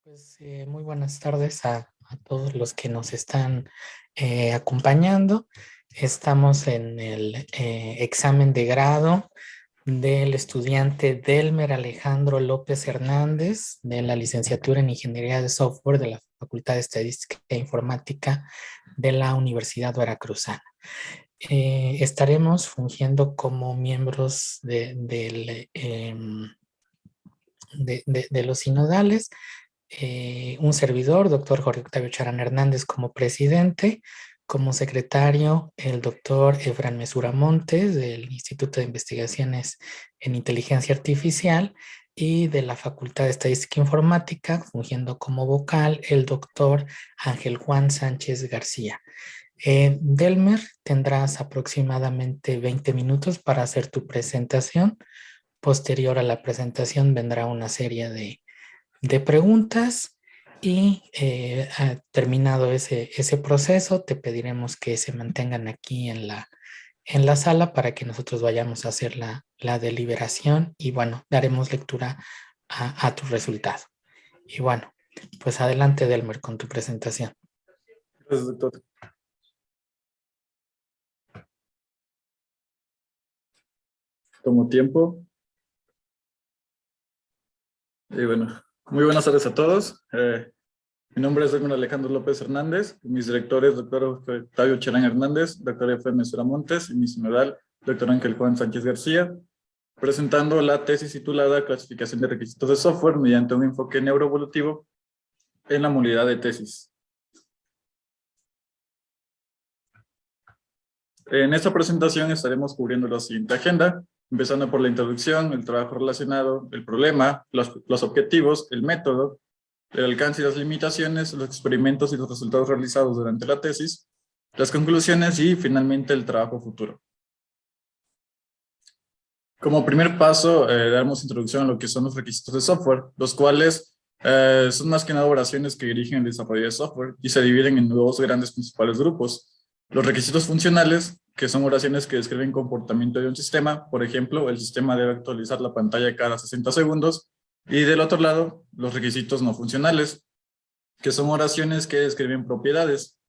Pues muy buenas tardes a todos los que nos están acompañando. Estamos en el examen de grado del estudiante Delmer Alejandro López Hernández de la licenciatura en Ingeniería de Software de la Facultad de Estadística e Informática de la Universidad Veracruzana. Estaremos fungiendo como miembros de los sinodales. Un servidor, doctor Jorge Octavio Charán Hernández, como presidente, como secretario, el doctor Efraín Mesura Montes, del Instituto de Investigaciones en Inteligencia Artificial, y de la Facultad de Estadística e Informática, fungiendo como vocal, el doctor Ángel Juan Sánchez García. Delmer, tendrás aproximadamente 20 minutos para hacer tu presentación. Posterior a la presentación vendrá una serie de preguntas y terminado ese proceso, te pediremos que se mantengan aquí en la sala para que nosotros vayamos a hacer la deliberación y bueno, daremos lectura a tu resultado. Y bueno, pues adelante, Delmer, con tu presentación. Gracias, doctor. Tomo tiempo. Y bueno, muy buenas tardes a todos. Mi nombre es Delmer Alejandro López Hernández. Mis directores, doctor Octavio Charán Hernández, doctor Efraín Mesura Montes, y mi sinodal, doctor Ángel Juan Sánchez García, presentando la tesis titulada Clasificación de requisitos de software mediante un enfoque neuroevolutivo en la modalidad de tesis. En esta presentación estaremos cubriendo la siguiente agenda, empezando por la introducción, el trabajo relacionado, el problema, los objetivos, el método, el alcance y las limitaciones, los experimentos y los resultados realizados durante la tesis, las conclusiones y finalmente el trabajo futuro. Como primer paso, damos introducción a lo que son los requisitos de software, los cuales son más que nada oraciones que dirigen el desarrollo de software y se dividen en dos grandes principales grupos. Los requisitos funcionales, que son oraciones que describen comportamiento de un sistema. Por ejemplo, el sistema debe actualizar la pantalla cada 60 segundos. Y del otro lado, los requisitos no funcionales, que son oraciones que describen propiedades.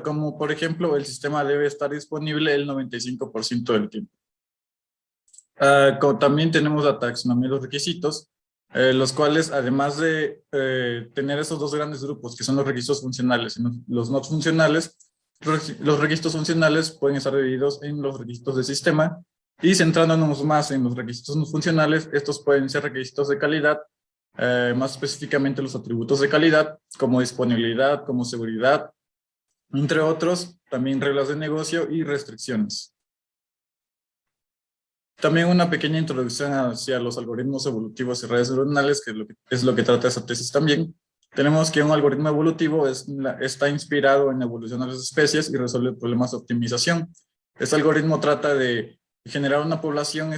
Como por ejemplo, el sistema debe estar disponible el 95% del tiempo. También tenemos la taxonomía de los requisitos, los cuales, además de tener esos dos grandes grupos, que son los requisitos funcionales y los no funcionales, los requisitos funcionales pueden estar divididos en los requisitos de sistema, y centrándonos más en los requisitos no funcionales, estos pueden ser requisitos de calidad, más específicamente los atributos de calidad, como disponibilidad, como seguridad, entre otros, también reglas de negocio y restricciones. También una pequeña introducción hacia los algoritmos evolutivos y redes neuronales, que es lo que trata esa tesis también. Tenemos que un algoritmo evolutivo está inspirado en la evolución de las especies y resuelve problemas de optimización. Este algoritmo trata de generar una población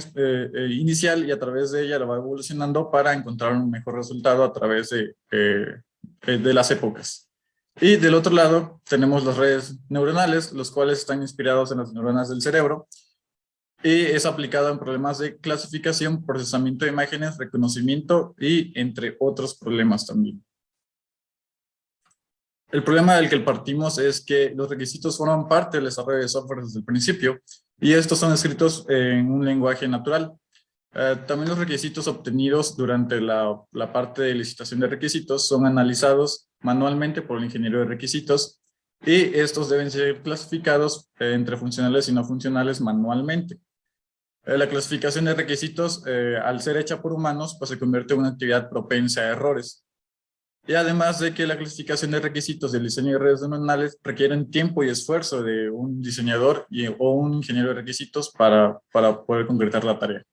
inicial y a través de ella la va evolucionando para encontrar un mejor resultado a través de las épocas. Y del otro lado tenemos las redes neuronales, los cuales están inspirados en las neuronas del cerebro, y es aplicado en problemas de clasificación, procesamiento de imágenes, reconocimiento y entre otros problemas también. El problema del que partimos es que los requisitos forman parte del desarrollo de software desde el principio y estos son escritos en un lenguaje natural. También los requisitos obtenidos durante la parte de licitación de requisitos son analizados manualmente por el ingeniero de requisitos y estos deben ser clasificados entre funcionales y no funcionales manualmente. La clasificación de requisitos, al ser hecha por humanos, pues se convierte en una actividad propensa a errores. Y además de que la clasificación de requisitos del diseño de redes neuronales requieren tiempo y esfuerzo de un diseñador o un ingeniero de requisitos para poder concretar la tarea.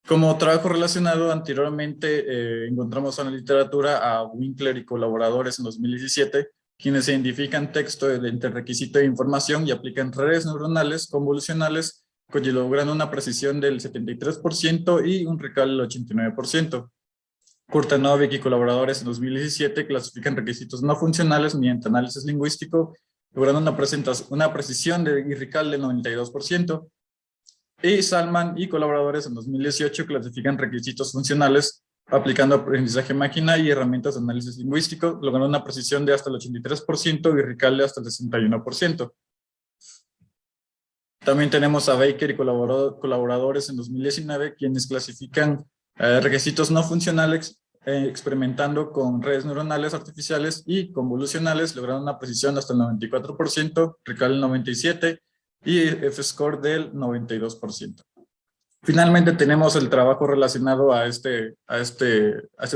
Como trabajo relacionado, anteriormente encontramos en la literatura a Winkler y colaboradores en 2017, quienes identifican texto entre requisito de información y aplican redes neuronales convolucionales, logrando una precisión del 73% y un recall del 89%. Kurtanovic y colaboradores en 2017 clasifican requisitos no funcionales mediante análisis lingüístico, logrando una precisión y recall del 92%. Y Salman y colaboradores en 2018 clasifican requisitos funcionales aplicando aprendizaje máquina y herramientas de análisis lingüístico, logrando una precisión de hasta el 83% y Riccal de hasta el 61%. También tenemos a Baker y colaboradores en 2019, quienes clasifican requisitos no funcionales experimentando con redes neuronales artificiales y convolucionales, logrando una precisión hasta el 94%, Riccal el 97% y F-score del 92%. Finalmente tenemos el trabajo relacionado a este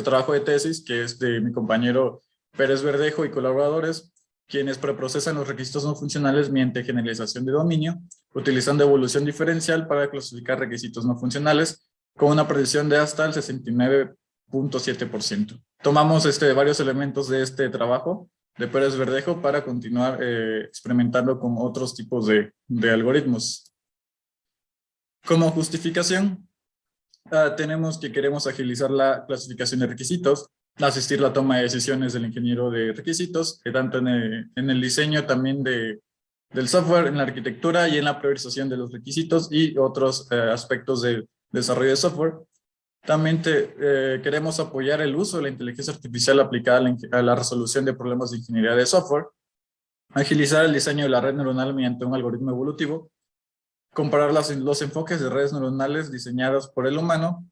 trabajo de tesis, que es de mi compañero Pérez Verdejo y colaboradores, quienes preprocesan los requisitos no funcionales mediante generalización de dominio, utilizando evolución diferencial para clasificar requisitos no funcionales, con una precisión de hasta el 69.7%. Tomamos varios elementos de este trabajo de Pérez Verdejo para continuar experimentando con otros tipos de algoritmos. Como justificación, tenemos que queremos agilizar la clasificación de requisitos, asistir la toma de decisiones del ingeniero de requisitos, tanto en el diseño también del software, en la arquitectura y en la priorización de los requisitos y otros aspectos de desarrollo de software. También queremos apoyar el uso de la inteligencia artificial aplicada a la resolución de problemas de ingeniería de software, agilizar el diseño de la red neuronal mediante un algoritmo evolutivo, comparar los enfoques de redes neuronales diseñadas por el humano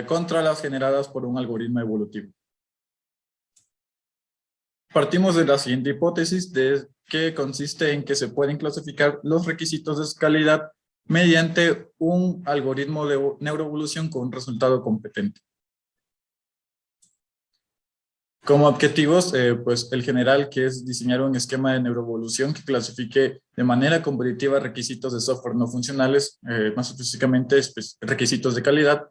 contra las generadas por un algoritmo evolutivo. Partimos de la siguiente hipótesis, que consiste en que se pueden clasificar los requisitos de calidad mediante un algoritmo de neuroevolución con un resultado competente. Como objetivos, pues el general, que es diseñar un esquema de neuroevolución que clasifique de manera competitiva requisitos de software no funcionales, más específicamente requisitos de calidad,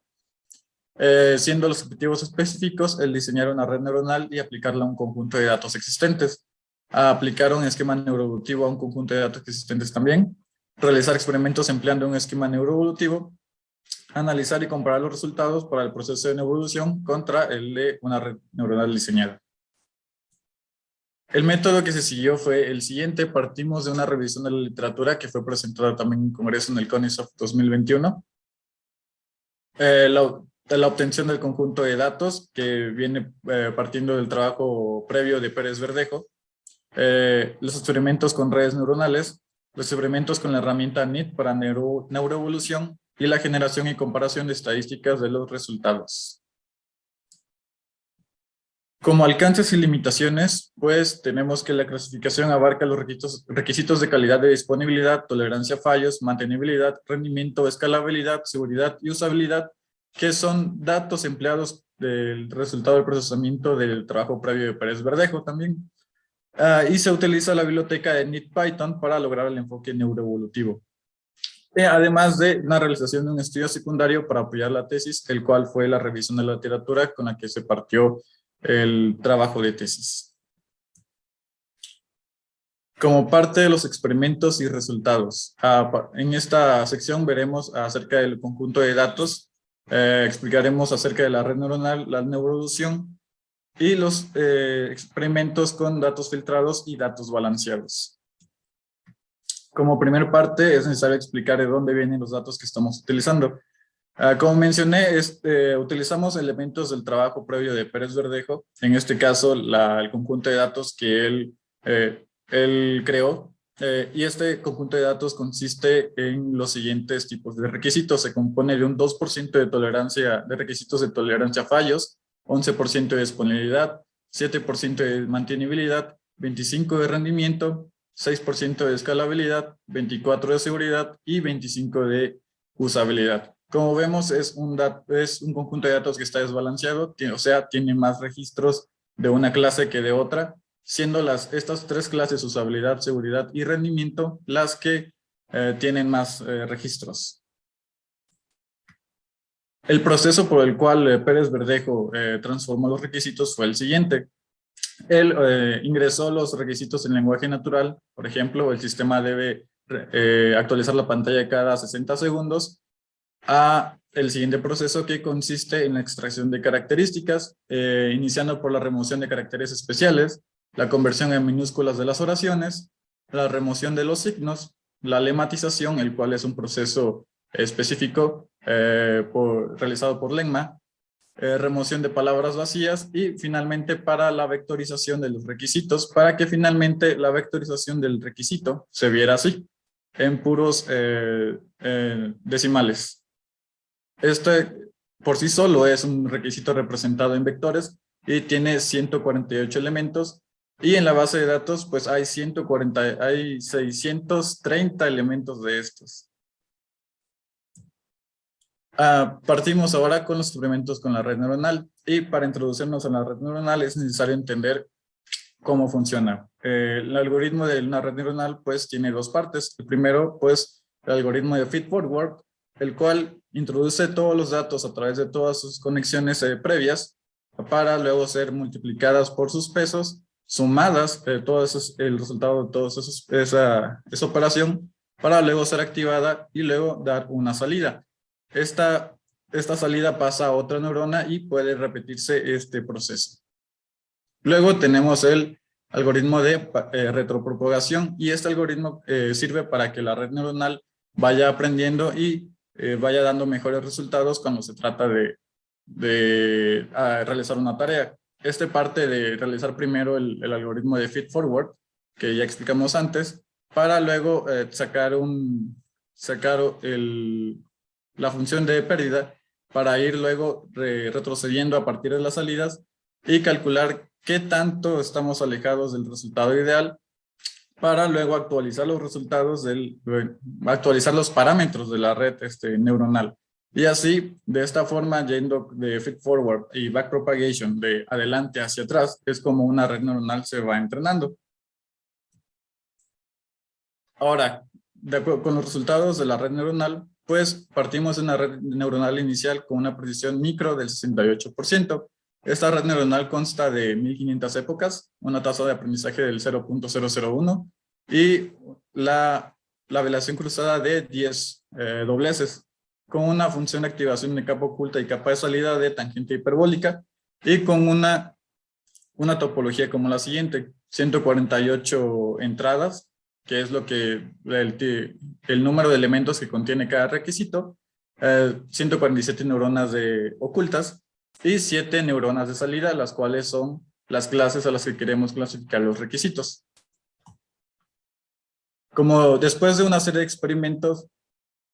siendo los objetivos específicos el diseñar una red neuronal y aplicarla a un conjunto de datos existentes, aplicar un esquema neuroevolutivo a un conjunto de datos existentes también, realizar experimentos empleando un esquema neuroevolutivo, analizar y comparar los resultados para el proceso de neuroevolución contra el de una red neuronal diseñada. El método que se siguió fue el siguiente. Partimos de una revisión de la literatura que fue presentada también en Congreso en el CONISOFT 2021. La obtención del conjunto de datos que viene partiendo del trabajo previo de Pérez Verdejo, los experimentos con redes neuronales, los experimentos con la herramienta NIT para neuroevolución y la generación y comparación de estadísticas de los resultados. Como alcances y limitaciones, pues tenemos que la clasificación abarca los requisitos de calidad de disponibilidad, tolerancia a fallos, mantenibilidad, rendimiento, escalabilidad, seguridad y usabilidad, que son datos empleados del resultado del procesamiento del trabajo previo de Pérez Verdejo también. Y se utiliza la biblioteca de NIT-Python para lograr el enfoque neuroevolutivo. Además de una realización de un estudio secundario para apoyar la tesis, el cual fue la revisión de la literatura con la que se partió el trabajo de tesis. Como parte de los experimentos y resultados, en esta sección veremos acerca del conjunto de datos, explicaremos acerca de la red neuronal, la neuroevolución y los experimentos con datos filtrados y datos balanceados. Como primer parte es necesario explicar de dónde vienen los datos que estamos utilizando. Como mencioné, utilizamos elementos del trabajo previo de Pérez Verdejo, en este caso el conjunto de datos que él creó, y este conjunto de datos consiste en los siguientes tipos de requisitos. Se compone de un 2% de requisitos de tolerancia a fallos, 11% de disponibilidad, 7% de mantenibilidad, 25% de rendimiento, 6% de escalabilidad, 24% de seguridad y 25% de usabilidad. Como vemos, es un conjunto de datos que está desbalanceado, o sea, tiene más registros de una clase que de otra, siendo estas tres clases, usabilidad, seguridad y rendimiento, las que tienen más registros. El proceso por el cual Pérez Verdejo transformó los requisitos fue el siguiente. Él ingresó los requisitos en lenguaje natural. Por ejemplo, el sistema debe actualizar la pantalla cada 60 segundos a el siguiente proceso, que consiste en la extracción de características, iniciando por la remoción de caracteres especiales, la conversión en minúsculas de las oraciones, la remoción de los signos, la lematización, el cual es un proceso específico realizado por Lenma, remoción de palabras vacías y finalmente para la vectorización de los requisitos, para que finalmente la vectorización del requisito se viera así, en puros decimales. Este por sí solo es un requisito representado en vectores y tiene 148 elementos, y en la base de datos pues hay 630 elementos de estos. Partimos ahora con los experimentos con la red neuronal, y para introducirnos a la red neuronal es necesario entender cómo funciona. El algoritmo de una red neuronal pues tiene dos partes. El primero pues el algoritmo de feed-forward, el cual introduce todos los datos a través de todas sus conexiones previas para luego ser multiplicadas por sus pesos, sumadas el resultado de toda esa operación, para luego ser activada y luego dar una salida. Esta salida pasa a otra neurona y puede repetirse este proceso. Luego tenemos el algoritmo de retropropagación, y este algoritmo sirve para que la red neuronal vaya aprendiendo y vaya dando mejores resultados cuando se trata de realizar una tarea. Este parte de realizar primero el algoritmo de feed-forward, que ya explicamos antes, para luego sacar la función de pérdida, para ir luego retrocediendo a partir de las salidas y calcular qué tanto estamos alejados del resultado ideal, para luego actualizar los resultados actualizar los parámetros de la red neuronal. Y así, de esta forma, yendo de feed forward y backpropagation de adelante hacia atrás, es como una red neuronal se va entrenando. Ahora, de acuerdo con los resultados de la red neuronal, pues partimos de una red neuronal inicial con una precisión micro del 68%. Esta red neuronal consta de 1500 épocas, una tasa de aprendizaje del 0.001 y la velación cruzada de 10 dobleces, con una función de activación de capa oculta y capa de salida de tangente hiperbólica, y con una topología como la siguiente: 148 entradas, que es lo que el número de elementos que contiene cada requisito, 147 neuronas ocultas y 7 neuronas de salida, las cuales son las clases a las que queremos clasificar los requisitos. Como después de una serie de experimentos,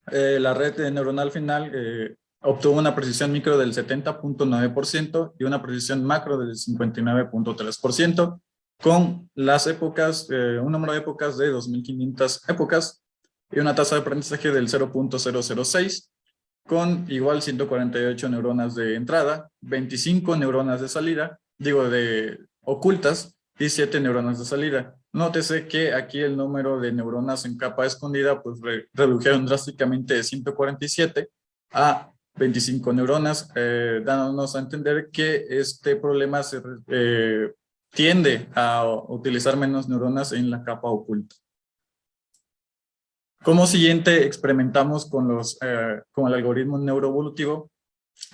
la red neuronal final obtuvo una precisión micro del 70.9% y una precisión macro del 59.3%, con las épocas, un número de épocas de 2500 épocas y una tasa de aprendizaje del 0.006, con igual 148 neuronas de entrada, 25 neuronas de salida, de ocultas, y 7 neuronas de salida. Nótese que aquí el número de neuronas en capa escondida pues redujeron drásticamente de 147 a 25 neuronas, dándonos a entender que este problema tiende a utilizar menos neuronas en la capa oculta. Como siguiente, experimentamos con el algoritmo neuroevolutivo,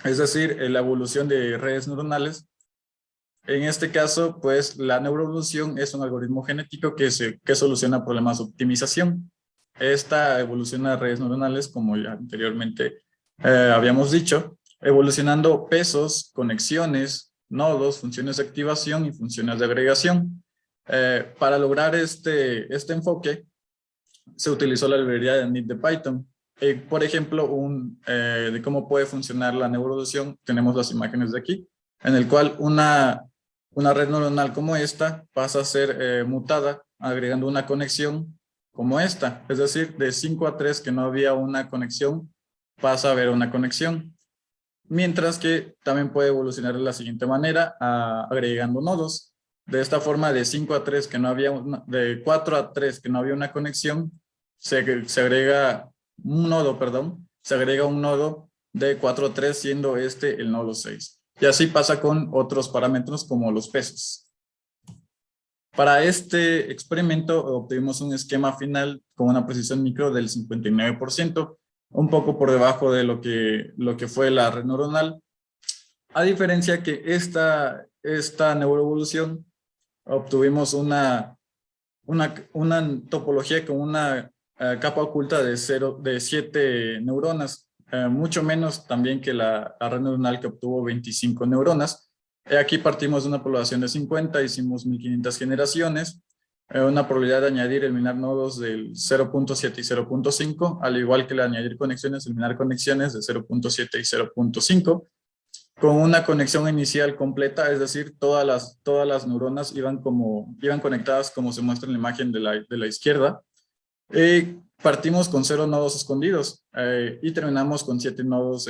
es decir, la evolución de redes neuronales. En este caso, pues la neuroevolución es un algoritmo genético que soluciona problemas de optimización. Esta evoluciona redes neuronales, como ya anteriormente habíamos dicho, evolucionando pesos, conexiones, nodos, funciones de activación y funciones de agregación. Para lograr este enfoque, se utilizó la librería de init de Python. Por ejemplo, de cómo puede funcionar la neuroevolución, tenemos las imágenes de aquí, en el cual una red neuronal como esta pasa a ser mutada agregando una conexión como esta. Es decir, de 5 a 3 que no había una conexión, pasa a haber una conexión. Mientras que también puede evolucionar de la siguiente manera, agregando nodos. De esta forma, de 5 a 3 que no había, de 4 a 3 que no había una conexión, se agrega un nodo, se agrega un nodo de 4 a 3, siendo este el nodo 6. Y así pasa con otros parámetros como los pesos. Para este experimento obtuvimos un esquema final con una precisión micro del 59%, un poco por debajo de lo que fue la red neuronal. A diferencia que esta neuroevolución obtuvimos una topología con una capa oculta de 7 neuronas, mucho menos también que la red neuronal que obtuvo 25 neuronas. Aquí partimos de una población de 50, hicimos 1500 generaciones, una probabilidad de añadir y eliminar nodos del 0.7 y 0.5, al igual que la de añadir conexiones, eliminar conexiones de 0.7 y 0.5, con una conexión inicial completa, es decir, todas las neuronas iban conectadas como se muestra en la imagen de la izquierda. Partimos con 0 nodos escondidos y terminamos con 7 nodos,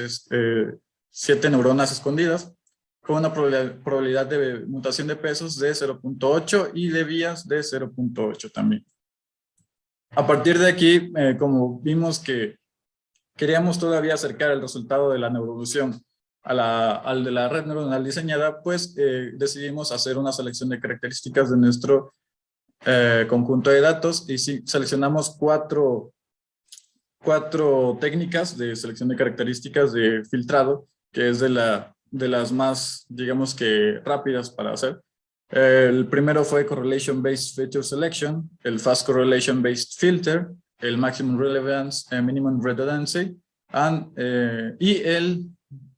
7 neuronas escondidas, con una probabilidad de mutación de pesos de 0.8 y de vías de 0.8 también. A partir de aquí, como vimos que queríamos todavía acercar el resultado de la neuroevolución al de la red neuronal diseñada, pues decidimos hacer una selección de características de nuestro conjunto de datos y sí, seleccionamos cuatro técnicas de selección de características de filtrado, que es de las más, digamos que rápidas para hacer. El primero fue Correlation Based Feature Selection, el Fast Correlation Based Filter, el Maximum Relevance, Minimum Redundancy, y el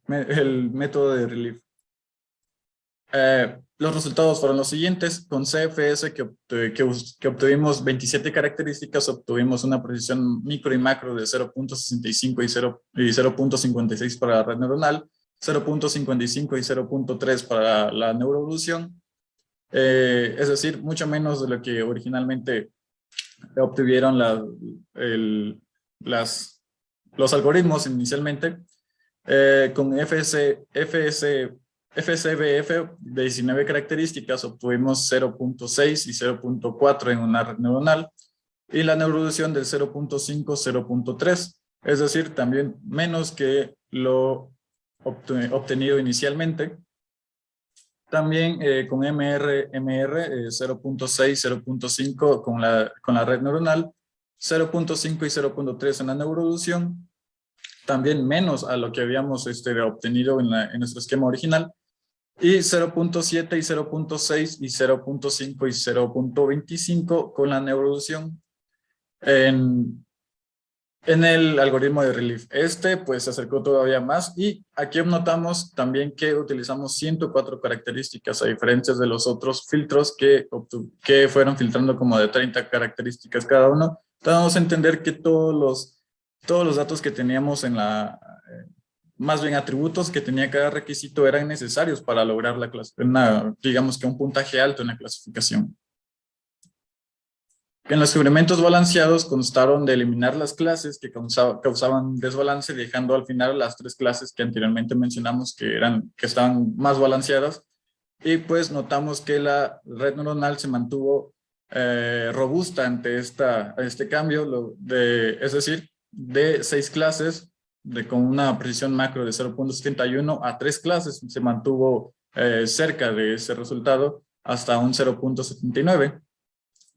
método de Relief. Los resultados fueron los siguientes. Con CFS que obtuvimos 27 características, obtuvimos una precisión micro y macro de 0.65 y 0.56 para la red neuronal, 0.55 y 0.3 para la neuroevolución. Es decir, mucho menos de lo que originalmente obtuvieron los algoritmos inicialmente. Con FSBF de 19 características obtuvimos 0.6 y 0.4 en una red neuronal y la neuroevolución del 0.5, 0.3, es decir, también menos que lo obtenido inicialmente. También con MR 0.6, 0.5 con la red neuronal, 0.5 y 0.3 en la neuroevolución, también menos a lo que habíamos obtenido en nuestro esquema original, y 0.7 y 0.6 y 0.5 y 0.25 con la neuroevolución en el algoritmo de Relief. Pues se acercó todavía más y aquí notamos también que utilizamos 104 características a diferencia de los otros filtros que fueron filtrando como de 30 características cada uno. Vamos a entender que todos los datos que teníamos más bien atributos que tenía cada requisito eran necesarios para lograr digamos que un puntaje alto en la clasificación. En los experimentos balanceados constaron de eliminar las clases que causaban desbalance, dejando al final las 3 clases que anteriormente mencionamos que estaban más balanceadas. Y pues notamos que la red neuronal se mantuvo robusta ante este cambio, es decir, de 6 clases con una precisión macro de 0.71 a 3 clases, se mantuvo cerca de ese resultado hasta un 0.79.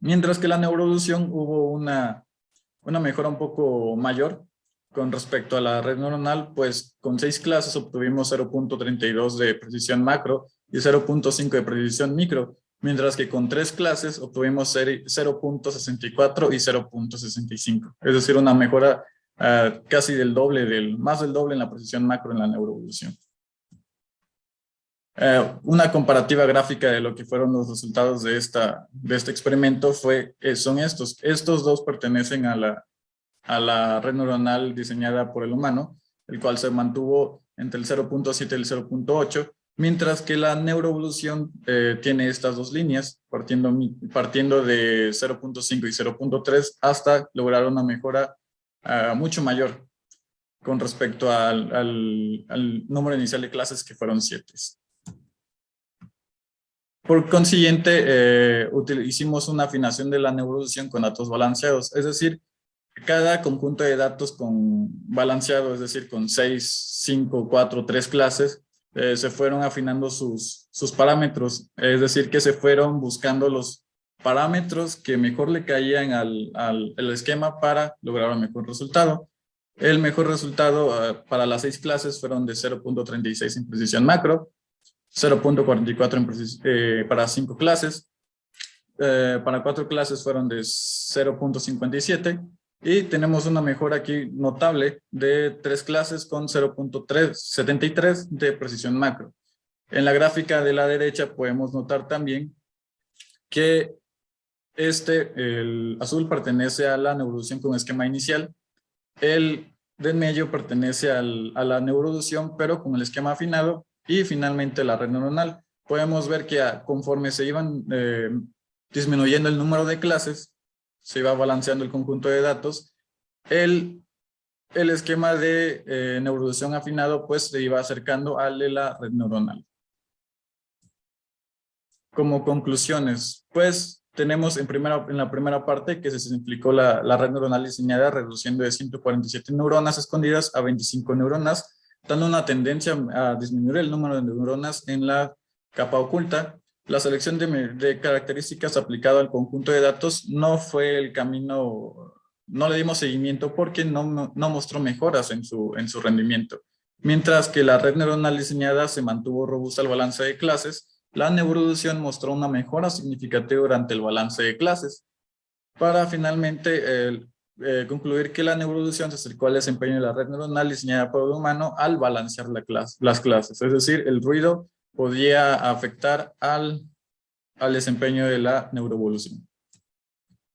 Mientras que la neuroevolución hubo una mejora un poco mayor con respecto a la red neuronal, pues con 6 clases obtuvimos 0.32 de precisión macro y 0.5 de precisión micro, mientras que con 3 clases obtuvimos 0.64 y 0.65. Es decir, una mejora casi más del doble en la precisión macro en la neuroevolución. Una comparativa gráfica de lo que fueron los resultados de este experimento son estos. Estos dos pertenecen a la red neuronal diseñada por el humano, el cual se mantuvo entre el 0.7 y el 0.8, mientras que la neuroevolución tiene estas dos líneas, partiendo de 0.5 y 0.3 hasta lograr una mejora mucho mayor con respecto al número inicial de clases que fueron 7. Por consiguiente, hicimos una afinación de la neuroevolución con datos balanceados, es decir, cada conjunto de datos balanceado, es decir, con 6, 5, 4, 3 clases, se fueron afinando sus parámetros, es decir, que se fueron buscando los parámetros que mejor le caían al esquema para lograr un mejor resultado. El mejor resultado para las 6 clases fueron de 0.36 en precisión macro, 0.44 para 5 clases, para 4 clases fueron de 0.57 Y tenemos una mejora aquí notable de 3 clases con 0.73 de precisión macro. En la gráfica de la derecha podemos notar también que el azul pertenece a la neuroeducación con esquema inicial, el de en medio pertenece a la neuroeducación pero con el esquema afinado, y finalmente la red neuronal. Podemos ver que conforme se iban disminuyendo el número de clases, se iba balanceando el conjunto de datos, el esquema de neuroeducación afinado pues se iba acercando al de la red neuronal. Como conclusiones, pues tenemos en la primera parte que se simplificó la red neuronal diseñada, reduciendo de 147 neuronas escondidas a 25 neuronas, dando una tendencia a disminuir el número de neuronas en la capa oculta. La selección de características aplicada al conjunto de datos no fue el camino, no le dimos seguimiento porque no mostró mejoras en su rendimiento. Mientras que la red neuronal diseñada se mantuvo robusta al balance de clases, la neuroeducación mostró una mejora significativa durante el balance de clases, para finalmente concluir que la neuroeducación se acercó al desempeño de la red neuronal diseñada por el humano al balancear las clases. Es decir, el ruido podía afectar al desempeño de la neuroevolución.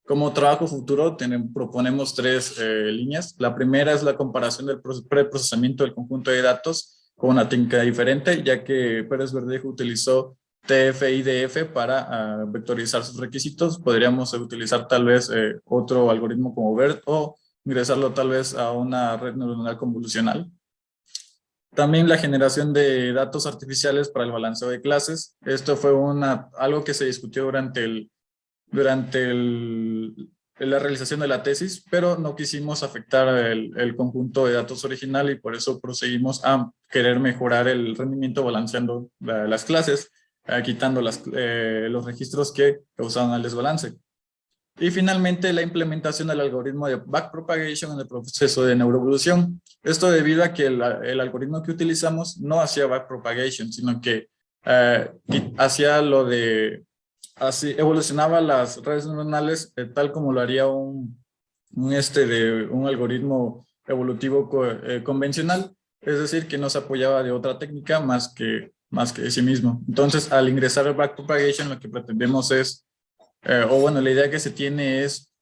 Como trabajo futuro proponemos 3 líneas. La primera es la comparación del preprocesamiento del conjunto de datos con una técnica diferente, ya que Pérez Verdejo utilizó TF-IDF para vectorizar sus requisitos. Podríamos utilizar tal vez otro algoritmo como BERT o ingresarlo tal vez a una red neuronal convolucional. También la generación de datos artificiales para el balanceo de clases. Esto fue algo que se discutió durante la realización de la tesis, pero no quisimos afectar el conjunto de datos original y por eso proseguimos a querer mejorar el rendimiento balanceando las clases, quitando los registros que causaban el desbalance. Y finalmente la implementación del algoritmo de backpropagation en el proceso de neuroevolución. Esto debido a que el algoritmo que utilizamos no hacía backpropagation, sino que hacía así evolucionaba las redes neuronales tal como lo haría un algoritmo evolutivo convencional, es decir, que no se apoyaba de otra técnica más que de sí mismo. Entonces, al ingresar el backpropagation, lo que pretendemos es, o bueno, la idea que se tiene es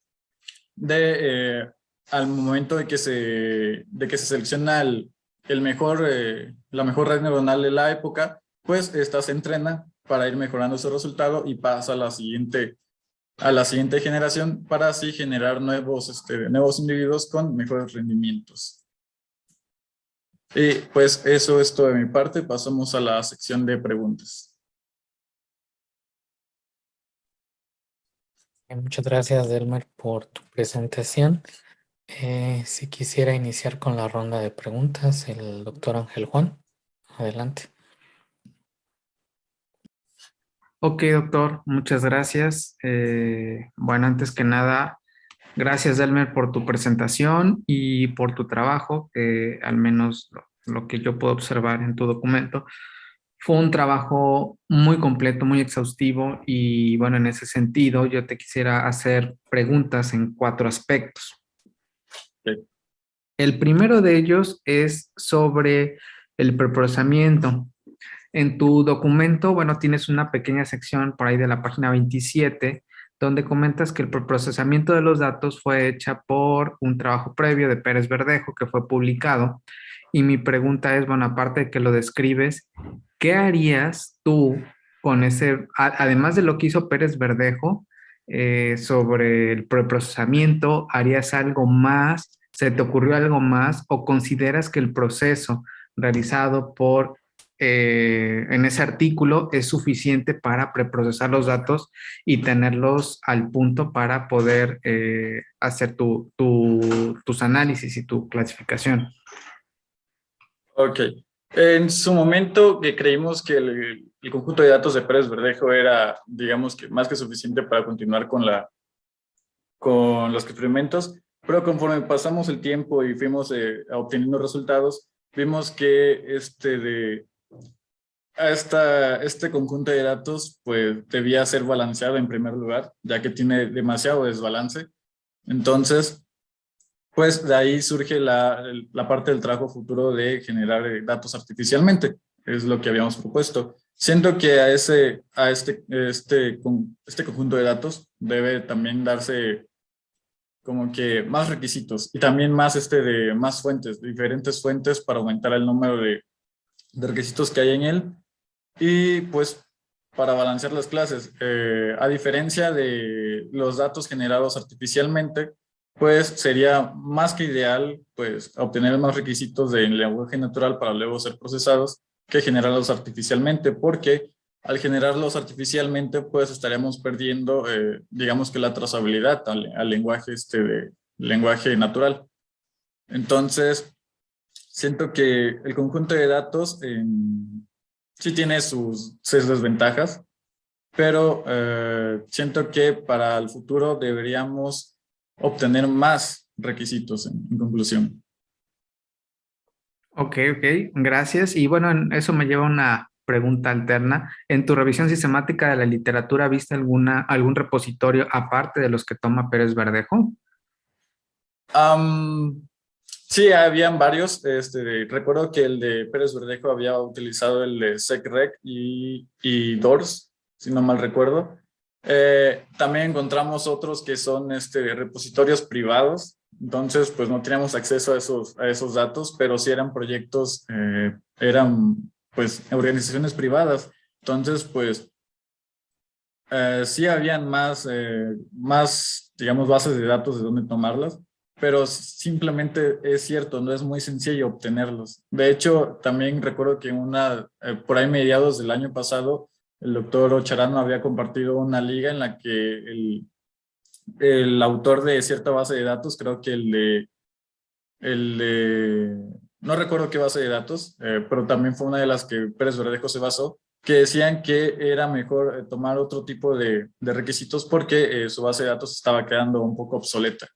al momento de que se selecciona la mejor red neuronal de la época, pues esta se entrena para ir mejorando su resultado y pasa a la siguiente generación para así generar nuevos individuos con mejores rendimientos. Y pues eso es todo de mi parte. Pasamos a la sección de preguntas. Muchas gracias, Delmer, por tu presentación. Si quisiera iniciar con la ronda de preguntas, el doctor Ángel Juan, adelante. Ok, doctor, muchas gracias. Bueno, antes que nada, gracias, Delmer, por tu presentación y por tu trabajo, al menos lo que yo puedo observar en tu documento. Fue un trabajo muy completo, muy exhaustivo y bueno, en ese sentido yo te quisiera hacer preguntas en 4 aspectos. Sí. El primero de ellos es sobre el preprocesamiento. En tu documento, bueno, tienes una pequeña sección por ahí de la página 27, donde comentas que el preprocesamiento de los datos fue hecha por un trabajo previo de Pérez Verdejo que fue publicado. Y mi pregunta es, bueno, aparte de que lo describes, ¿qué harías tú con además de lo que hizo Pérez Verdejo sobre el preprocesamiento, harías algo más? ¿Se te ocurrió algo más? ¿O consideras que el proceso realizado en ese artículo es suficiente para preprocesar los datos y tenerlos al punto para poder hacer tus análisis y tu clasificación? Ok. En su momento creímos que el conjunto de datos de Pérez Verdejo era, digamos que más que suficiente para continuar con los experimentos, pero conforme pasamos el tiempo y fuimos obteniendo resultados, vimos que este conjunto de datos pues debía ser balanceado en primer lugar, ya que tiene demasiado desbalance. Entonces, pues de ahí surge la parte del trabajo futuro de generar datos artificialmente, es lo que habíamos propuesto. Siento que este conjunto de datos debe también darse como que más requisitos y también más fuentes, diferentes fuentes para aumentar el número de requisitos que hay en él y pues para balancear las clases. A diferencia de los datos generados artificialmente, pues sería más que ideal pues obtener más requisitos del lenguaje natural para luego ser procesados que generarlos artificialmente, porque al generarlos artificialmente pues estaríamos perdiendo digamos que la trazabilidad al lenguaje de lenguaje natural. Entonces, siento que el conjunto de datos sí tiene sus desventajas, pero siento que para el futuro deberíamos obtener más requisitos en conclusión. Ok, gracias. Y bueno, eso me lleva a una pregunta alterna. ¿En tu revisión sistemática de la literatura viste algún repositorio aparte de los que toma Pérez Verdejo? Sí, habían varios. Recuerdo que el de Pérez Verdejo había utilizado el de SecRec y DORS, si no mal recuerdo. También encontramos otros que son repositorios privados. Entonces, pues no teníamos acceso a esos datos, pero sí eran proyectos, eran pues organizaciones privadas. Entonces, pues sí habían más, digamos, bases de datos de dónde tomarlas, pero simplemente es cierto, no es muy sencillo obtenerlos. De hecho, también recuerdo que por ahí mediados del año pasado, el doctor Ocharano había compartido una liga en la que el autor de cierta base de datos, creo que no recuerdo qué base de datos, pero también fue una de las que Pérez Verdejo se basó, que decían que era mejor tomar otro tipo de requisitos porque su base de datos estaba quedando un poco obsoleta.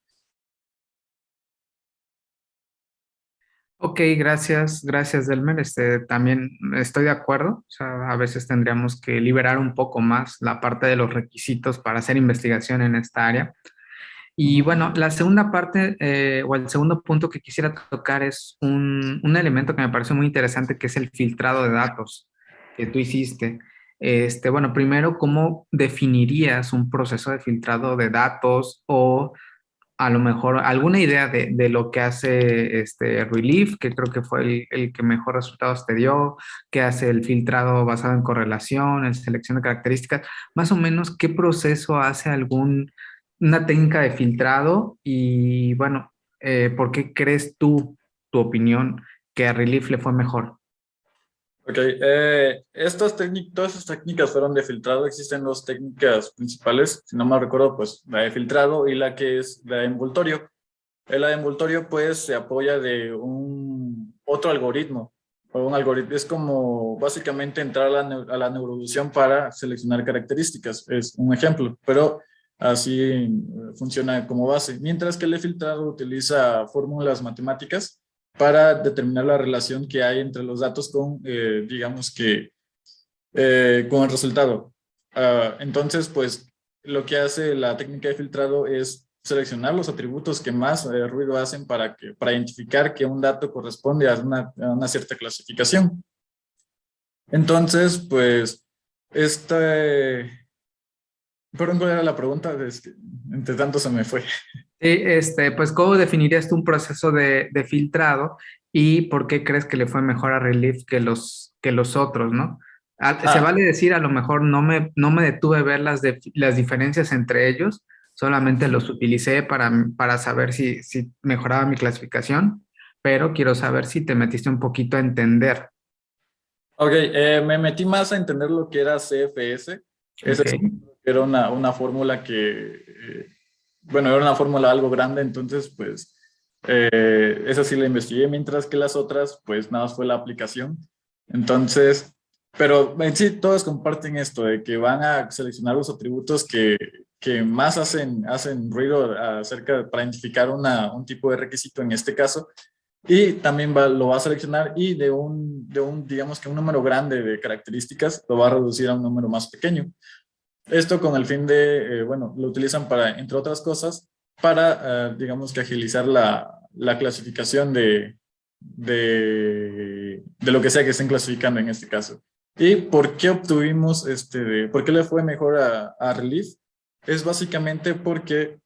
Ok, gracias, Delmer. También estoy de acuerdo. O sea, a veces tendríamos que liberar un poco más la parte de los requisitos para hacer investigación en esta área. Y bueno, la segunda parte o el segundo punto que quisiera tocar es un elemento que me pareció muy interesante, que es el filtrado de datos que tú hiciste. Bueno, primero, ¿cómo definirías un proceso de filtrado de datos o a lo mejor alguna idea de lo que hace Relief, que creo que fue el que mejor resultados te dio, que hace el filtrado basado en correlación, en selección de características, más o menos qué proceso hace una técnica de filtrado y bueno, ¿por qué crees tú, tu opinión, que a Relief le fue mejor? Ok, todas estas técnicas fueron de filtrado. Existen dos técnicas principales, si no mal recuerdo, pues la de filtrado y la que es la de envoltorio. La de envoltorio pues se apoya de otro algoritmo, o un algoritmo, es como básicamente entrar a la neurodifusión para seleccionar características, es un ejemplo, pero así funciona como base. Mientras que el de filtrado utiliza fórmulas matemáticas para determinar la relación que hay entre los datos digamos que, con el resultado. Entonces, pues, lo que hace la técnica de filtrado es seleccionar los atributos que más ruido hacen para identificar que un dato corresponde a una cierta clasificación. Entonces, pues, perdón, ¿cuál era la pregunta? Entre tanto se me fue. Sí, pues, ¿cómo definirías tú un proceso de filtrado y por qué crees que le fue mejor a Relief que los otros, ¿no? Se vale decir, a lo mejor no me detuve a ver las diferencias entre ellos, solamente los utilicé para saber si mejoraba mi clasificación, pero quiero saber si te metiste un poquito a entender. Ok, me metí más a entender lo que era CFS. Esa Ok. era una fórmula bueno, era una fórmula algo grande, entonces pues esa sí la investigué, mientras que las otras pues nada más fue la aplicación. Entonces, pero en sí todos comparten esto de que van a seleccionar los atributos que más hacen ruido para identificar un tipo de requisito en este caso, y también lo va a seleccionar y digamos que un número grande de características lo va a reducir a un número más pequeño. Esto con el fin bueno, lo utilizan para, entre otras cosas, para, digamos que agilizar la clasificación de lo que sea que estén clasificando en este caso. ¿Y por qué obtuvimos por qué le fue mejor a Relief? Es básicamente porque,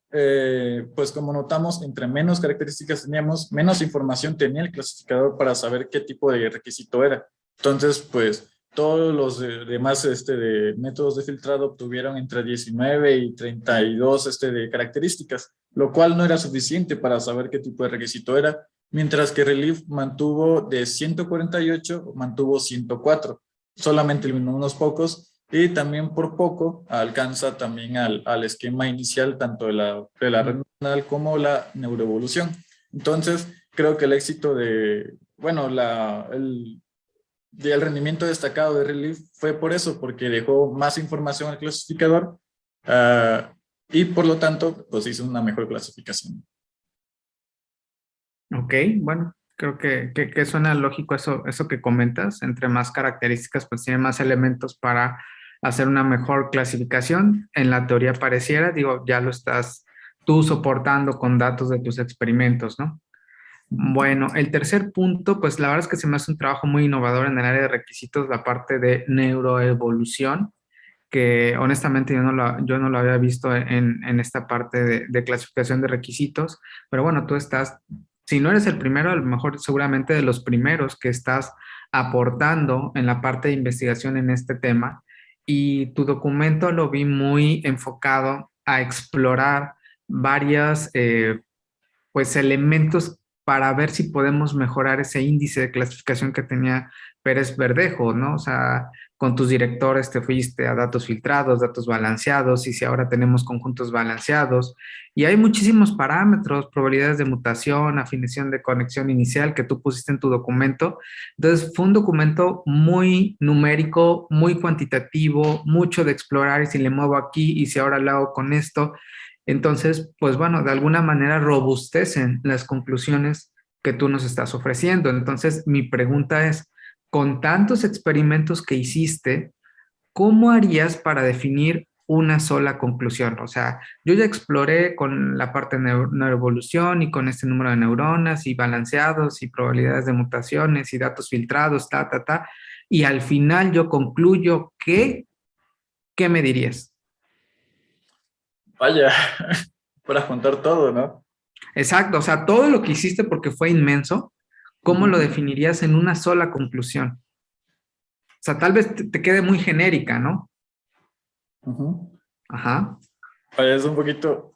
pues como notamos, entre menos características teníamos, menos información tenía el clasificador para saber qué tipo de requisito era. Entonces, pues todos los demás de métodos de filtrado obtuvieron entre 19 y 32 de características, lo cual no era suficiente para saber qué tipo de requisito era, mientras que Relief mantuvo de 148, mantuvo 104, solamente eliminó unos pocos y también por poco alcanza también al esquema inicial tanto de la red neuronal como la neuroevolución. Entonces, creo que el éxito bueno, el rendimiento destacado de Relief fue por eso, porque dejó más información al clasificador y por lo tanto, pues hizo una mejor clasificación. Ok, bueno, creo que suena lógico eso que comentas. Entre más características, pues tiene más elementos para hacer una mejor clasificación. En la teoría pareciera, digo, ya lo estás tú soportando con datos de tus experimentos, ¿no? Bueno, el tercer punto, pues la verdad es que se me hace un trabajo muy innovador en el área de requisitos, la parte de neuroevolución, que honestamente yo no lo había visto en esta parte de clasificación de requisitos, pero bueno, tú estás, si no eres el primero, a lo mejor seguramente de los primeros que estás aportando en la parte de investigación en este tema, y tu documento lo vi muy enfocado a explorar varias pues elementos para ver si podemos mejorar ese índice de clasificación que tenía Pérez Verdejo, ¿no? O sea, con tus directores te fuiste a datos filtrados, datos balanceados, y si ahora tenemos conjuntos balanceados, y hay muchísimos parámetros, probabilidades de mutación, afinación de conexión inicial que tú pusiste en tu documento. Entonces, fue un documento muy numérico, muy cuantitativo, mucho de explorar, y si le muevo aquí, y si ahora lo hago con esto. Entonces, pues bueno, de alguna manera robustecen las conclusiones que tú nos estás ofreciendo. Entonces, mi pregunta es, con tantos experimentos que hiciste, ¿cómo harías para definir una sola conclusión? O sea, yo ya exploré con la parte de neuroevolución y con este número de neuronas y balanceados y probabilidades de mutaciones y datos filtrados, y al final yo concluyo que, ¿qué me dirías? Vaya, para juntar todo, ¿no? Exacto, o sea, todo lo que hiciste porque fue inmenso, ¿cómo lo definirías en una sola conclusión? O sea, tal vez te quede muy genérica, ¿no? Ujú. Ajá. Vaya, es un poquito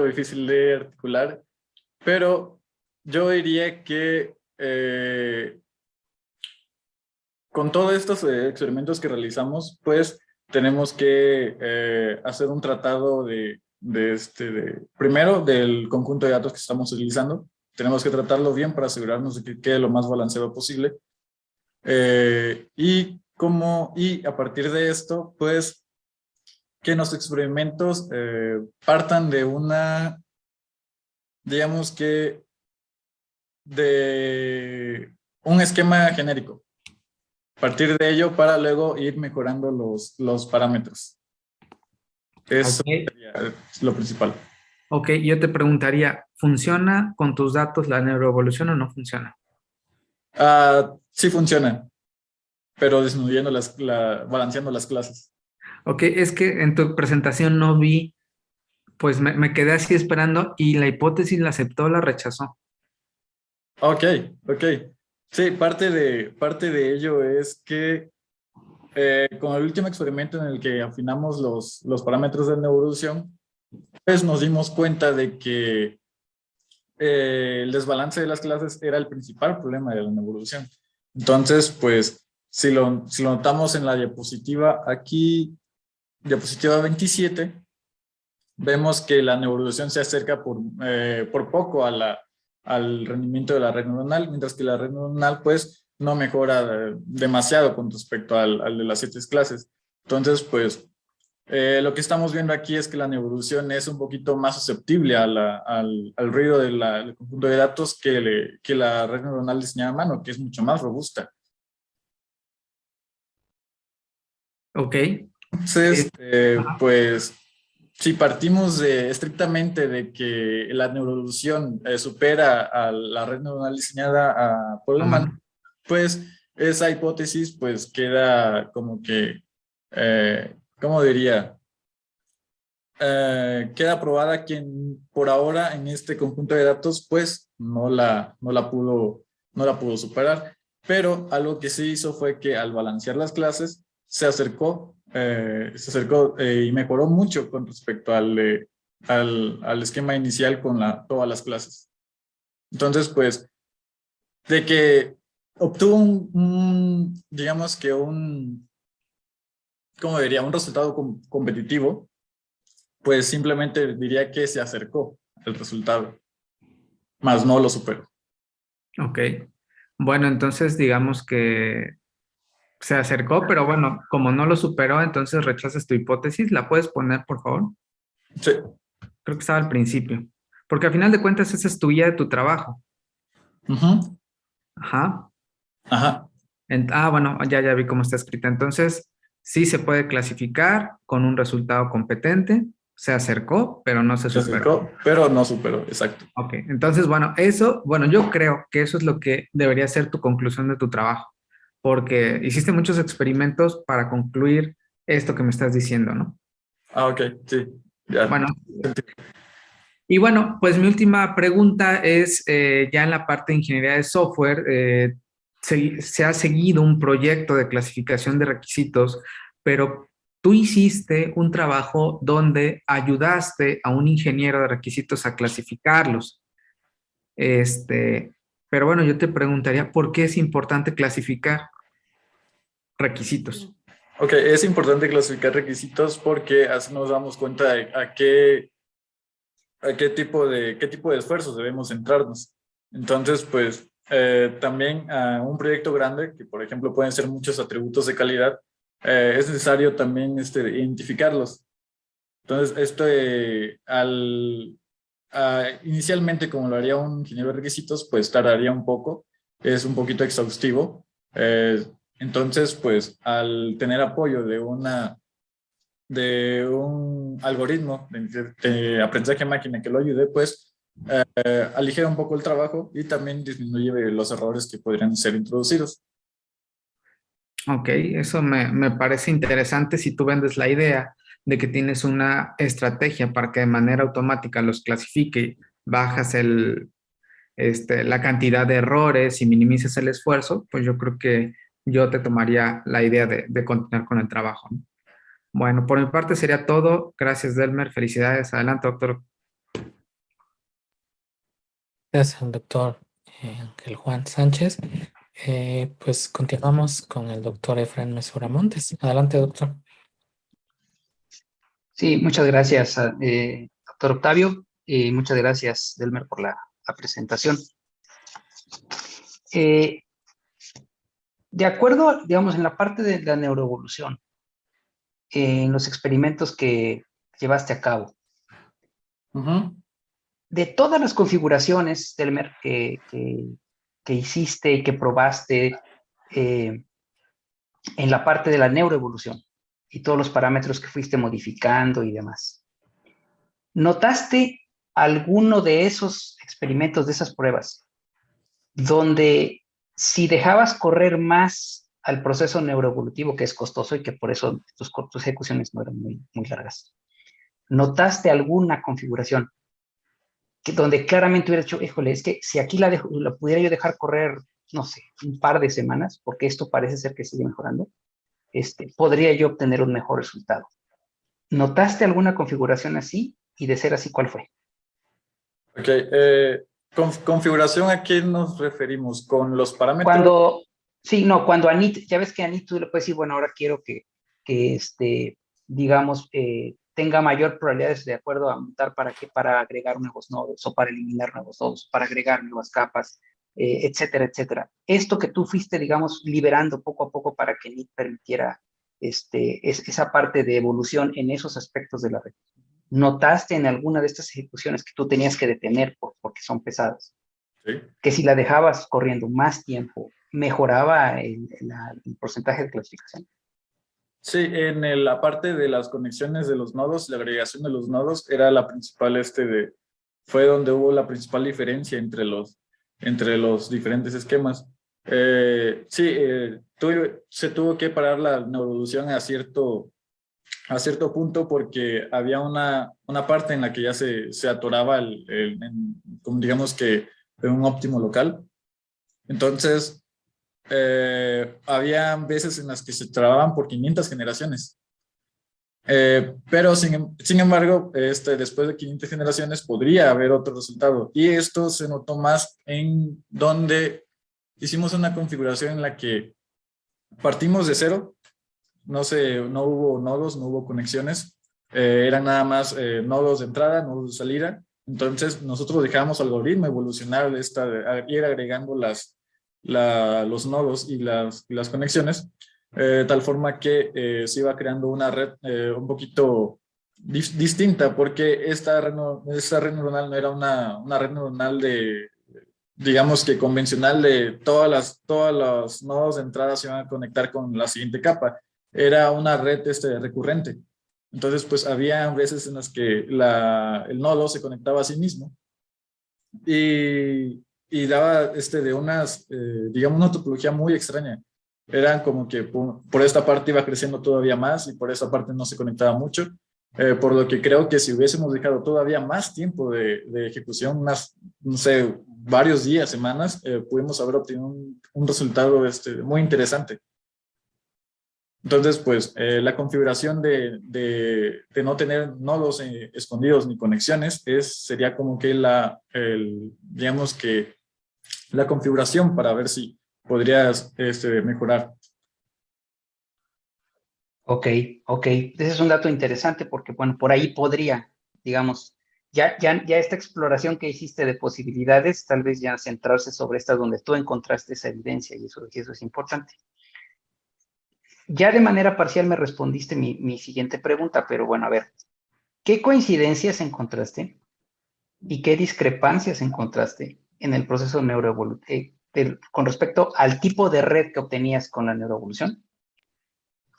difícil de articular, pero yo diría que con todos estos experimentos que realizamos, pues tenemos que hacer un tratado primero del conjunto de datos que estamos utilizando. Tenemos que tratarlo bien para asegurarnos de que quede lo más balanceado posible. Y a partir de esto, pues que los experimentos partan digamos que de un esquema genérico. Partir de ello para luego ir mejorando los parámetros. Eso Ok. sería lo principal. Ok, yo te preguntaría, ¿funciona con tus datos la neuroevolución o no funciona? Sí funciona, pero disminuyendo balanceando las clases. Ok, es que en tu presentación no vi, pues me quedé así esperando y la hipótesis la aceptó o la rechazó. Ok, ok. Sí, parte de ello es que con el último experimento en el que afinamos los parámetros de neuroevolución, pues nos dimos cuenta de que el desbalance de las clases era el principal problema de la neuroevolución. Entonces, pues, si lo notamos en la diapositiva aquí, diapositiva 27, vemos que la neuroevolución se acerca por poco al rendimiento de la red neuronal, mientras que la red neuronal, pues, no mejora demasiado con respecto al de las 7 clases. Entonces, pues, lo que estamos viendo aquí es que la neuroevolución es un poquito más susceptible al ruido del conjunto de datos que la red neuronal diseñada a mano, que es mucho más robusta. Ok. Entonces, Ajá. pues si partimos estrictamente de que la neuroevolución supera a la red neuronal diseñada por el humano, pues esa hipótesis pues queda como que, ¿cómo diría? Queda probada quien por ahora en este conjunto de datos pues no la pudo superar, pero algo que se hizo fue que al balancear las clases se acercó y mejoró mucho con respecto al esquema inicial con todas las clases. Entonces pues de que obtuvo digamos que ¿cómo diría? Un resultado competitivo, pues simplemente diría que se acercó al resultado, más no lo superó. Ok. Bueno, entonces digamos que se acercó, pero bueno, como no lo superó, entonces rechazas tu hipótesis. ¿La puedes poner, por favor? Sí. Creo que estaba al principio. Porque al final de cuentas esa es tu guía de tu trabajo. Ujú. Ajá. Ajá. Bueno, ya vi cómo está escrita. Entonces, sí se puede clasificar con un resultado competente. Se acercó, pero no se Se superó. acercó, pero no superó, exacto. Ok, entonces, bueno, yo creo que eso es lo que debería ser tu conclusión de tu trabajo, porque hiciste muchos experimentos para concluir esto que me estás diciendo, ¿no? Ah, ok, sí, ya. Bueno, y bueno, pues mi última pregunta es, ya en la parte de ingeniería de software, se ha seguido un proyecto de clasificación de requisitos, pero tú hiciste un trabajo donde ayudaste a un ingeniero de requisitos a clasificarlos. Este, pero bueno, yo te preguntaría, ¿por qué es importante clasificar requisitos? Ok, es importante clasificar requisitos porque así nos damos cuenta de a qué tipo de esfuerzos debemos centrarnos. Entonces, pues, también un proyecto grande, que por ejemplo pueden ser muchos atributos de calidad, es necesario también identificarlos. Entonces, inicialmente, como lo haría un ingeniero de requisitos, pues tardaría un poco, es un poquito exhaustivo. Eh, entonces, pues, al tener apoyo de un algoritmo de aprendizaje máquina que lo ayude, pues, aligera un poco el trabajo y también disminuye los errores que podrían ser introducidos. Ok, eso me parece interesante si tú vendes la idea de que tienes una estrategia para que de manera automática los clasifique, bajas la cantidad de errores y minimices el esfuerzo, pues yo creo que yo te tomaría la idea de continuar con el trabajo, ¿no? Bueno, por mi parte sería todo. Gracias, Delmer. Felicidades. Adelante, doctor. Gracias al doctor Ángel Juan Sánchez. Pues continuamos con el doctor Efraín Mesura Montes. Adelante, doctor. Sí, muchas gracias, doctor Octavio, y muchas gracias, Delmer, por la presentación. Eh, de acuerdo, digamos, en la parte de la neuroevolución, en los experimentos que llevaste a cabo, Ujú. de todas las configuraciones, Delmer, que hiciste y que probaste en la parte de la neuroevolución y todos los parámetros que fuiste modificando y demás, ¿notaste alguno de esos experimentos, de esas pruebas, donde si dejabas correr más al proceso neuroevolutivo, que es costoso y que por eso tus ejecuciones no eran muy largas, notaste alguna configuración donde claramente hubiera dicho, híjole, es que si aquí la pudiera yo dejar correr, no sé, un par de semanas, porque esto parece ser que sigue mejorando, podría yo obtener un mejor resultado? ¿Notaste alguna configuración así? Y de ser así, ¿cuál fue? Ok, configuración, ¿a qué nos referimos? ¿Con los parámetros? Cuando, sí, no, cuando Anit, ya ves que Anit tú le puedes decir, bueno, ahora quiero que digamos, tenga mayor probabilidades de acuerdo a montar para agregar nuevos nodos o para eliminar nuevos nodos, para agregar nuevas capas, etcétera, etcétera. Esto que tú fuiste, digamos, liberando poco a poco para que Anit permitiera esa parte de evolución en esos aspectos de la red. ¿Notaste en alguna de estas ejecuciones que tú tenías que detener porque son pesadas, Sí. que si la dejabas corriendo más tiempo, mejoraba el porcentaje de clasificación? Sí, en la parte de las conexiones de los nodos, la agregación de los nodos era la principal, fue donde hubo la principal diferencia entre los diferentes esquemas. Sí, se tuvo que parar la neuroevolución a cierto punto porque había una parte en la que ya se atoraba como digamos que en un óptimo local. Entonces, había veces en las que se trababan por 500 generaciones. Pero sin embargo, después de 500 generaciones podría haber otro resultado. Y esto se notó más en donde hicimos una configuración en la que partimos de cero. No hubo nodos, no hubo conexiones. Eran nada más nodos de entrada, nodos de salida. Entonces nosotros dejamos al algoritmo evolucionar ir agregando los nodos y las conexiones, tal forma que se iba creando una red un poquito distinta, porque esta red neuronal no era una red neuronal digamos que convencional de todos los nodos de entrada se iban a conectar con la siguiente capa. Era una red recurrente. Entonces, pues había veces en las que el nodo se conectaba a sí mismo y daba digamos, una topología muy extraña. Eran como que por esta parte iba creciendo todavía más y por esa parte no se conectaba mucho. Por lo que creo que si hubiésemos dejado todavía más tiempo de ejecución, no sé, varios días, semanas, pudimos haber obtenido un resultado muy interesante. Entonces, pues, la configuración de no tener nodos escondidos ni conexiones sería como que digamos que la configuración para ver si podrías mejorar. Ok, ok. Ese es un dato interesante porque, bueno, por ahí podría, digamos, ya esta exploración que hiciste de posibilidades, tal vez ya centrarse sobre esta donde tú encontraste esa evidencia y eso es importante. Ya de manera parcial me respondiste mi siguiente pregunta, pero bueno, a ver, ¿qué coincidencias encontraste y qué discrepancias encontraste en el proceso neuroevolutivo con respecto al tipo de red que obtenías con la neuroevolución,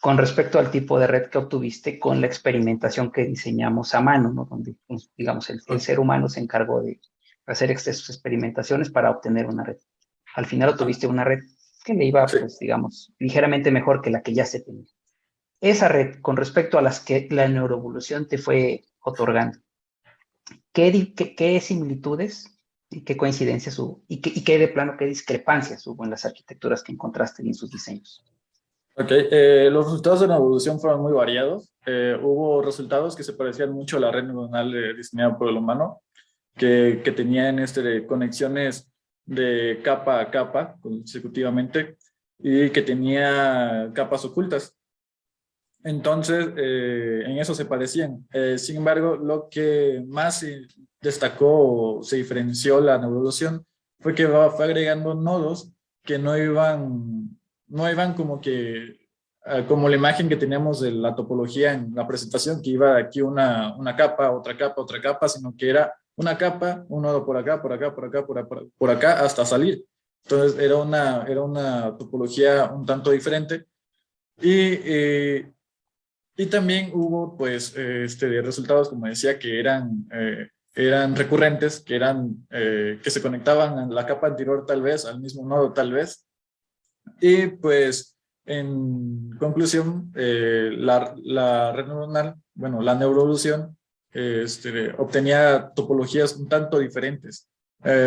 con respecto al tipo de red que obtuviste con la experimentación que diseñamos a mano, ¿no? Donde, pues, digamos, el ser humano se encargó de hacer sus experimentaciones para obtener una red. Al final obtuviste una red que le iba, Sí. pues, digamos, ligeramente mejor que la que ya se tenía. Esa red, con respecto a las que la neuroevolución te fue otorgando, ¿qué similitudes y qué coincidencias hubo? ¿Y qué de plano, qué discrepancias hubo en las arquitecturas que encontraste y en sus diseños? Ok, los resultados de la evolución fueron muy variados. Hubo resultados que se parecían mucho a la red neuronal diseñada por el humano, que tenían conexiones de capa a capa consecutivamente y que tenía capas ocultas. Entonces, en eso se parecían. Sin embargo, lo que más se destacó o se diferenció la neuroevolución fue que fue agregando nodos que no iban como que, como la imagen que teníamos de la topología en la presentación, que iba de aquí una capa, otra capa, sino que era una capa, un nodo por acá, por acá, por acá, por acá, hasta salir. Entonces, era una topología un tanto diferente. Y también hubo, pues, resultados, como decía, que eran recurrentes, que se conectaban a la capa anterior tal vez, al mismo nodo tal vez. Y pues, en conclusión, la red neuronal, bueno, la neuroevolución, obtenía topologías un tanto diferentes,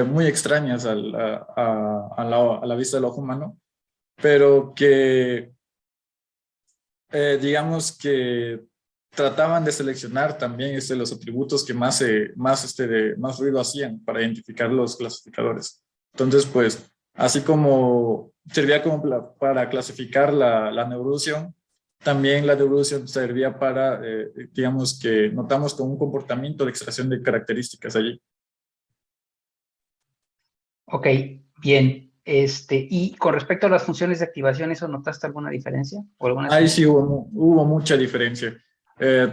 muy extrañas a la vista del ojo humano, pero que digamos que trataban de seleccionar también los atributos que más ruido hacían para identificar los clasificadores. Entonces, pues, así como servía como para clasificar la neuroevolución, también la neuroevolución servía para, digamos que notamos como un comportamiento de extracción de características allí. Ok, bien. Y con respecto a las funciones de activación, ¿eso notaste alguna diferencia? ¿O alguna Ahí sí similitud? hubo mucha diferencia.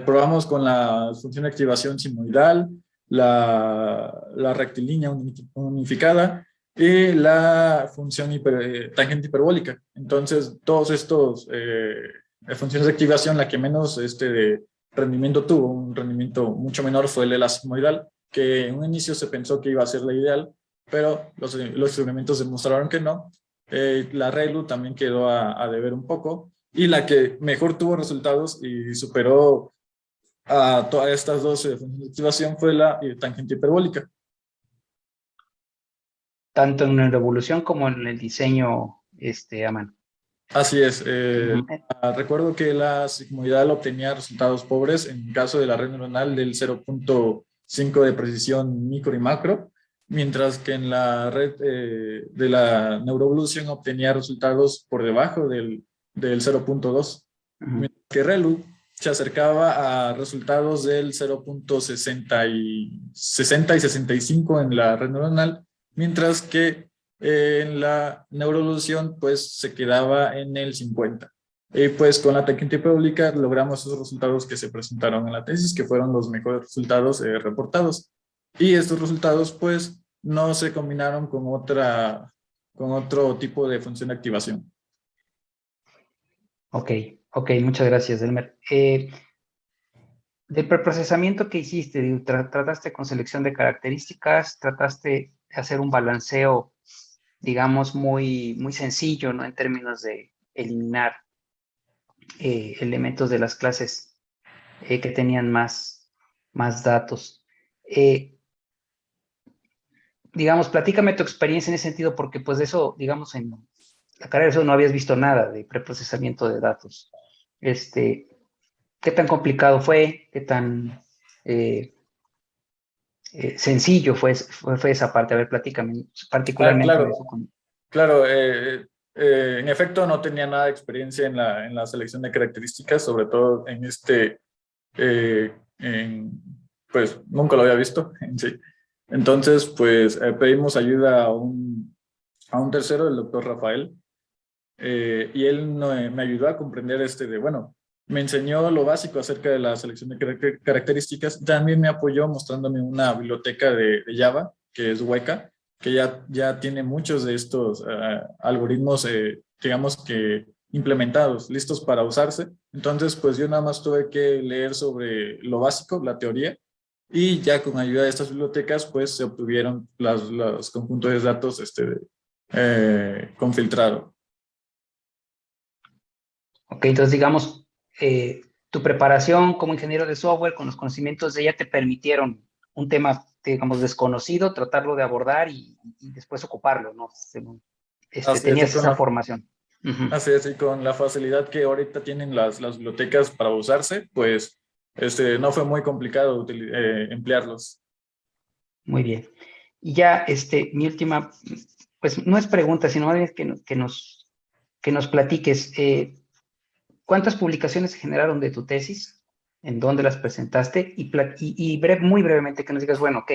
Probamos con la función de activación sinusoidal, la rectilínea unificada y la función tangente hiperbólica. Entonces, todos estos funciones de activación, la que menos rendimiento tuvo, un rendimiento mucho menor, fue el sigmoidal, que en un inicio se pensó que iba a ser la ideal, pero los experimentos demostraron que no. La ReLU también quedó a deber un poco, y la que mejor tuvo resultados y superó a todas estas dos funciones de activación fue la tangente hiperbólica. Tanto en la revolución como en el diseño a mano. Así es. Recuerdo que la sigmoidal obtenía resultados pobres en el caso de la red neuronal del 0.5 de precisión micro y macro, mientras que en la red de la neuroevolución obtenía resultados por debajo del 0.2. Mientras que ReLU se acercaba a resultados del 0.60 y 65 en la red neuronal, mientras que en la neuroevolución pues se quedaba en el 50. Y pues con la tangente hiperbólica logramos esos resultados que se presentaron en la tesis, que fueron los mejores resultados reportados. Y estos resultados pues no se combinaron con otro tipo de función de activación. Ok, muchas gracias, Elmer. Del preprocesamiento que hiciste, trataste con selección de características, trataste de hacer un balanceo, digamos, muy sencillo, ¿no? En términos de eliminar elementos de las clases que tenían más datos. Digamos, platícame tu experiencia en ese sentido, porque pues de eso, digamos, en la carrera eso no habías visto nada de preprocesamiento de datos. ¿Qué tan complicado fue? ¿Qué tan sencillo fue esa parte? A ver, platícame particularmente de eso. Claro, en efecto no tenía nada de experiencia en la selección de características, sobre todo en pues nunca lo había visto en sí. Entonces, pues pedimos ayuda a un tercero, el doctor Rafael, y él me ayudó a comprender me enseñó lo básico acerca de la selección de características. También me apoyó mostrándome una biblioteca de Java, que es Weka, que ya tiene muchos de estos algoritmos, digamos que implementados, listos para usarse. Entonces, pues yo nada más tuve que leer sobre lo básico, la teoría, y ya con ayuda de estas bibliotecas, pues se obtuvieron los conjuntos de datos con filtrado. Ok, entonces digamos, tu preparación como ingeniero de software con los conocimientos de ella te permitieron un tema, digamos, desconocido, tratarlo de abordar y después ocuparlo, ¿no? Según, tenías esa formación. Así es, y con la facilidad que ahorita tienen las bibliotecas para usarse, pues no fue muy complicado emplearlos. Muy bien. Y ya, mi última, pues no es pregunta, sino más bien que nos platiques. ¿Cuántas publicaciones se generaron de tu tesis? ¿En dónde las presentaste? Y muy brevemente que nos digas, bueno, ok,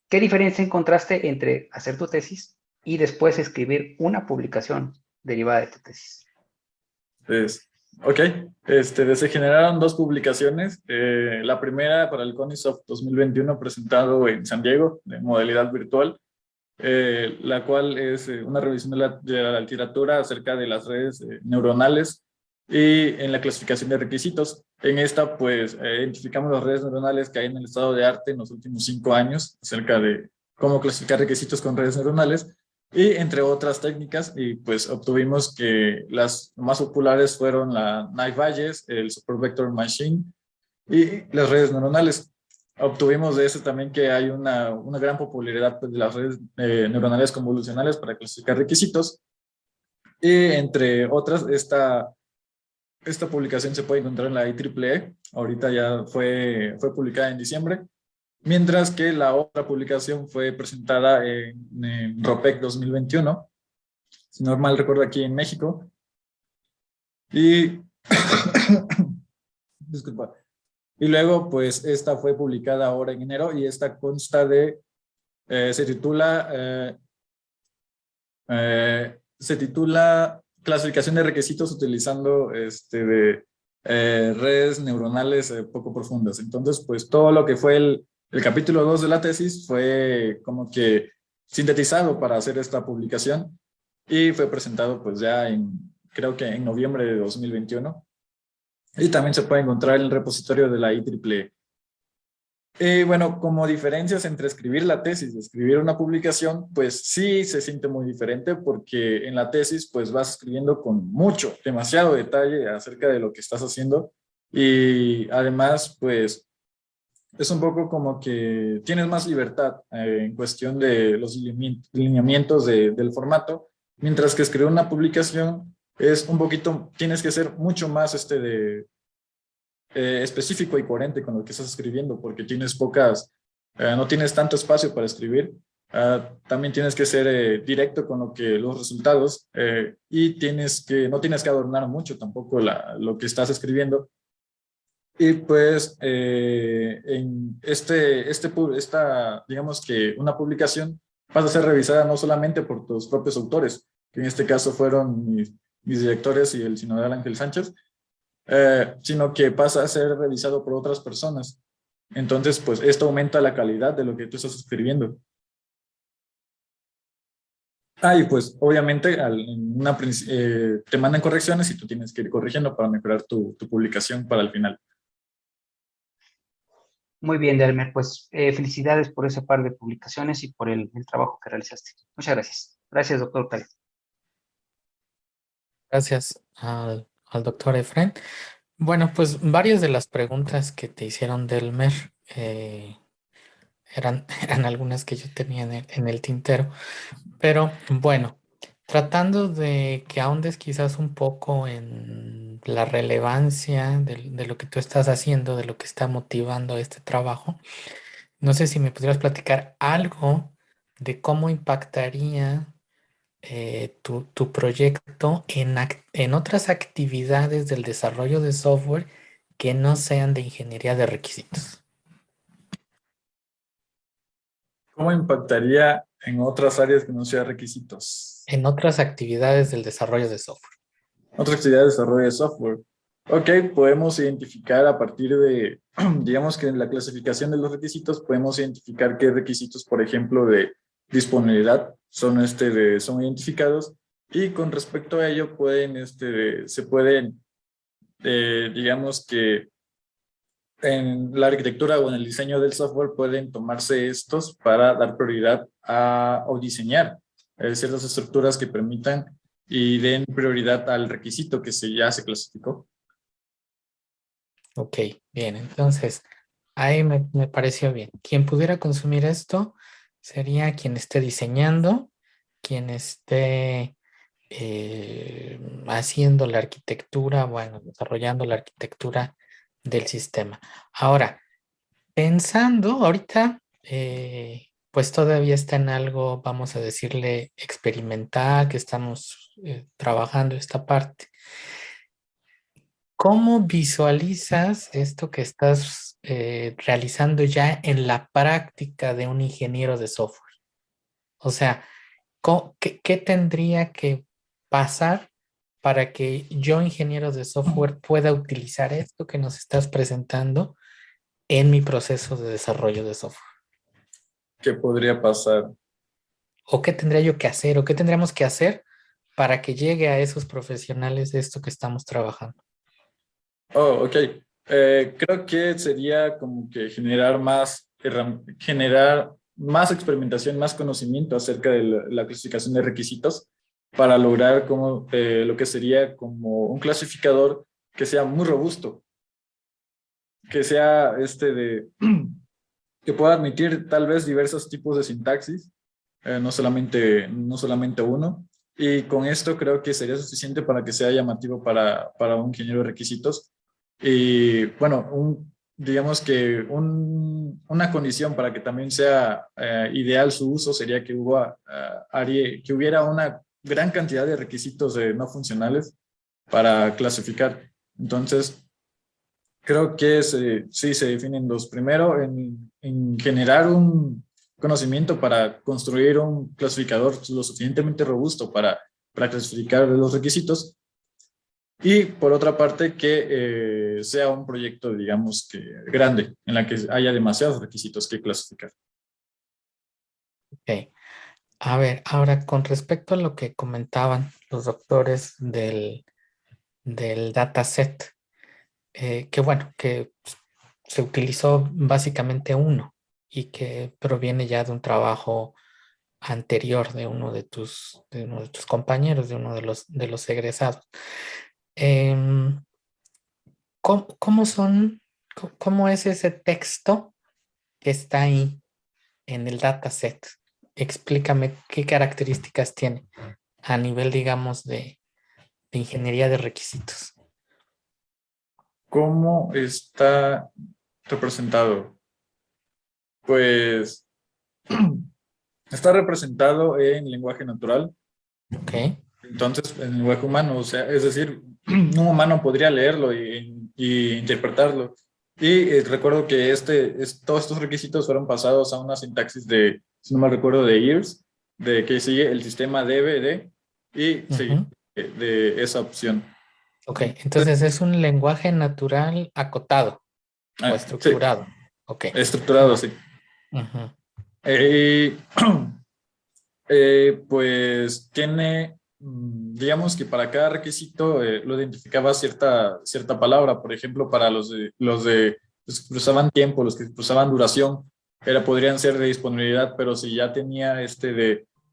¿qué diferencia encontraste entre hacer tu tesis y después escribir una publicación derivada de tu tesis? Ok, se generaron 2 publicaciones. La primera para el Conisoft 2021 presentado en San Diego, de modalidad virtual, la cual es una revisión de la literatura acerca de las redes neuronales y en la clasificación de requisitos. En esta, pues, identificamos las redes neuronales que hay en el estado de arte en los últimos 5 años, acerca de cómo clasificar requisitos con redes neuronales, y entre otras técnicas, y pues obtuvimos que las más populares fueron la Naive-Bayes, el Super Vector Machine y las redes neuronales. Obtuvimos de eso también que hay una gran popularidad pues, de las redes neuronales convolucionales para clasificar requisitos, y entre otras, esta publicación se puede encontrar en la IEEE, ahorita ya fue publicada en diciembre, mientras que la otra publicación fue presentada en ROPEC 2021, si no mal recuerdo, aquí en México. Y, disculpa. Y luego, pues, esta fue publicada ahora en enero y esta consta se titula Clasificación de requisitos utilizando redes neuronales poco profundas. Entonces, pues, todo lo que fue el capítulo 2 de la tesis fue como que sintetizado para hacer esta publicación y fue presentado pues ya creo que en noviembre de 2021. Y también se puede encontrar en el repositorio de la IEEE. Bueno, como diferencias entre escribir la tesis y escribir una publicación, pues sí se siente muy diferente porque en la tesis pues vas escribiendo con mucho, demasiado detalle acerca de lo que estás haciendo y además pues es un poco como que tienes más libertad en cuestión de los lineamientos del formato, mientras que escribir una publicación es un poquito, tienes que ser mucho más específico y coherente con lo que estás escribiendo, porque tienes no tienes tanto espacio para escribir. También tienes que ser directo con los resultados y no tienes que adornar mucho tampoco lo que estás escribiendo. Y pues digamos que una publicación pasa a ser revisada no solamente por tus propios autores, que en este caso fueron mis directores y el sinodal Ángel Sánchez, sino que pasa a ser revisado por otras personas. Entonces, pues esto aumenta la calidad de lo que tú estás escribiendo. Y pues obviamente te mandan correcciones y tú tienes que ir corrigiendo para mejorar tu publicación para el final. Muy bien, Delmer, pues felicidades por ese par de publicaciones y por el trabajo que realizaste. Muchas gracias. Gracias, doctor Octavio. Gracias al doctor Efraín. Bueno, pues varias de las preguntas que te hicieron, Delmer, eran algunas que yo tenía en el tintero. Pero bueno, tratando de que ahondes quizás un poco en la relevancia de lo que tú estás haciendo, de lo que está motivando este trabajo, no sé si me pudieras platicar algo de cómo impactaría tu proyecto en otras actividades del desarrollo de software que no sean de ingeniería de requisitos. ¿Cómo impactaría en otras áreas que no sean requisitos? En otras actividades del desarrollo de software. Otra actividad de desarrollo de software. Ok, podemos identificar a partir de, digamos que en la clasificación de los requisitos, podemos identificar qué requisitos, por ejemplo, de disponibilidad son identificados y con respecto a ello se pueden, digamos que en la arquitectura o en el diseño del software pueden tomarse estos para dar prioridad o diseñar ciertas estructuras que permitan y den prioridad al requisito que ya se clasificó. Ok, bien, entonces ahí me pareció bien. Quien pudiera consumir esto sería quien esté diseñando, quien esté haciendo la arquitectura, bueno, desarrollando la arquitectura del sistema. Ahora, pensando ahorita, pues todavía está en algo, vamos a decirle, experimental, que estamos trabajando esta parte. ¿Cómo visualizas esto que estás realizando ya en la práctica de un ingeniero de software? O sea, ¿qué tendría que pasar para que yo, ingeniero de software, pueda utilizar esto que nos estás presentando en mi proceso de desarrollo de software? ¿Qué podría pasar? ¿O qué tendría yo que hacer? ¿O qué tendríamos que hacer para que llegue a esos profesionales de esto que estamos trabajando? Oh, ok. Creo que sería como que generar más experimentación, más conocimiento acerca de la clasificación de requisitos para lograr lo que sería como un clasificador que sea muy robusto, que sea que pueda admitir tal vez diversos tipos de sintaxis, no solamente uno. Y con esto creo que sería suficiente para que sea llamativo para un ingeniero de requisitos. Y bueno, digamos que una condición para que también sea ideal su uso sería que que hubiera una gran cantidad de requisitos no funcionales para clasificar. Entonces, creo que sí se definen dos. Primero, en generar un conocimiento para construir un clasificador lo suficientemente robusto para clasificar los requisitos. Y por otra parte, que sea un proyecto, digamos, que grande, en la que haya demasiados requisitos que clasificar. Ok. A ver, ahora con respecto a lo que comentaban los doctores del dataset, que bueno, que se utilizó básicamente uno y que proviene ya de un trabajo anterior de uno de tus compañeros, de uno de los egresados. Em, ¿cómo son, cómo es ese texto que está ahí en el dataset? Explícame qué características tiene a nivel, digamos, de ingeniería de requisitos. ¿Cómo está representado? Pues está representado en lenguaje natural, ¿Ok? entonces en lenguaje humano, o sea, es decir, un humano podría leerlo y interpretarlo. Y recuerdo que todos estos requisitos fueron pasados a una sintaxis de, si no me recuerdo, de IRS, de que sigue el sistema DBD y sigue Ujú. de esa opción. Ok, Entonces, entonces es un lenguaje natural acotado o sí, estructurado. Ok, estructurado, va. sí. Ujú. Eh, pues tiene, digamos que para cada requisito lo identificaba cierta palabra. Por ejemplo, para los que cruzaban tiempo, los que cruzaban duración, podrían ser de disponibilidad, pero si ya tenía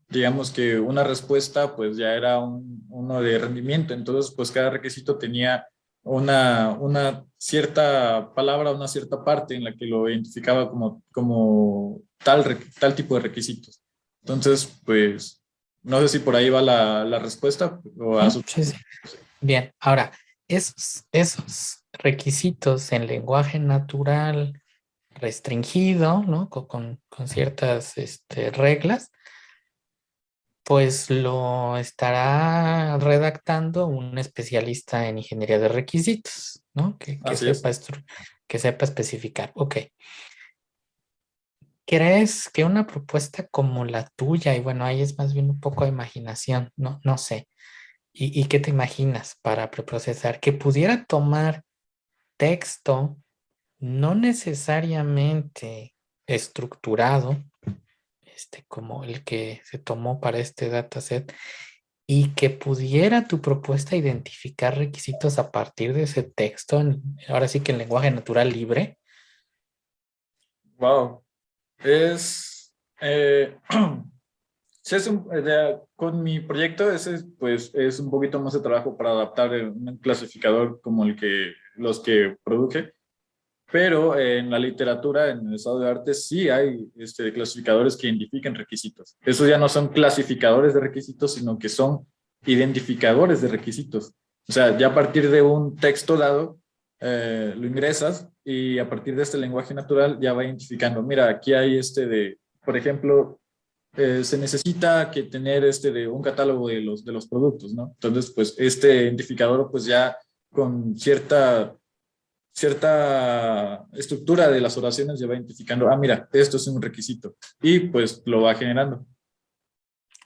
digamos que una respuesta, pues ya era uno de rendimiento. Entonces, pues cada requisito tenía una cierta palabra, una cierta parte en la que lo identificaba como tal tipo de requisitos. Entonces, pues, no sé si por ahí va la respuesta o a Sí, su... sí, sí. Bien, ahora, esos requisitos en lenguaje natural restringido, ¿no? Con ciertas reglas, pues lo estará redactando un especialista en ingeniería de requisitos, ¿no? Así es. Que sepa especificar. Ok. ¿Crees que una propuesta como la tuya, y bueno, ahí es más bien un poco de imaginación, no sé, y qué te imaginas para preprocesar, que pudiera tomar texto no necesariamente estructurado, como el que se tomó para este dataset, y que pudiera tu propuesta identificar requisitos a partir de ese texto, ahora sí que en lenguaje natural libre? Wow. Es... sí, con mi proyecto, ese pues es un poquito más de trabajo para adaptar un clasificador como los que produje. Pero en la literatura, en el estado de arte, sí hay clasificadores que identifican requisitos. Esos ya no son clasificadores de requisitos, sino que son identificadores de requisitos. O sea, ya a partir de un texto dado, lo ingresas y a partir de este lenguaje natural ya va identificando, mira, aquí hay por ejemplo, se necesita que tener de un catálogo de los productos, ¿no? Entonces, pues este identificador, pues ya con cierta estructura de las oraciones ya va identificando, mira, esto es un requisito y pues lo va generando.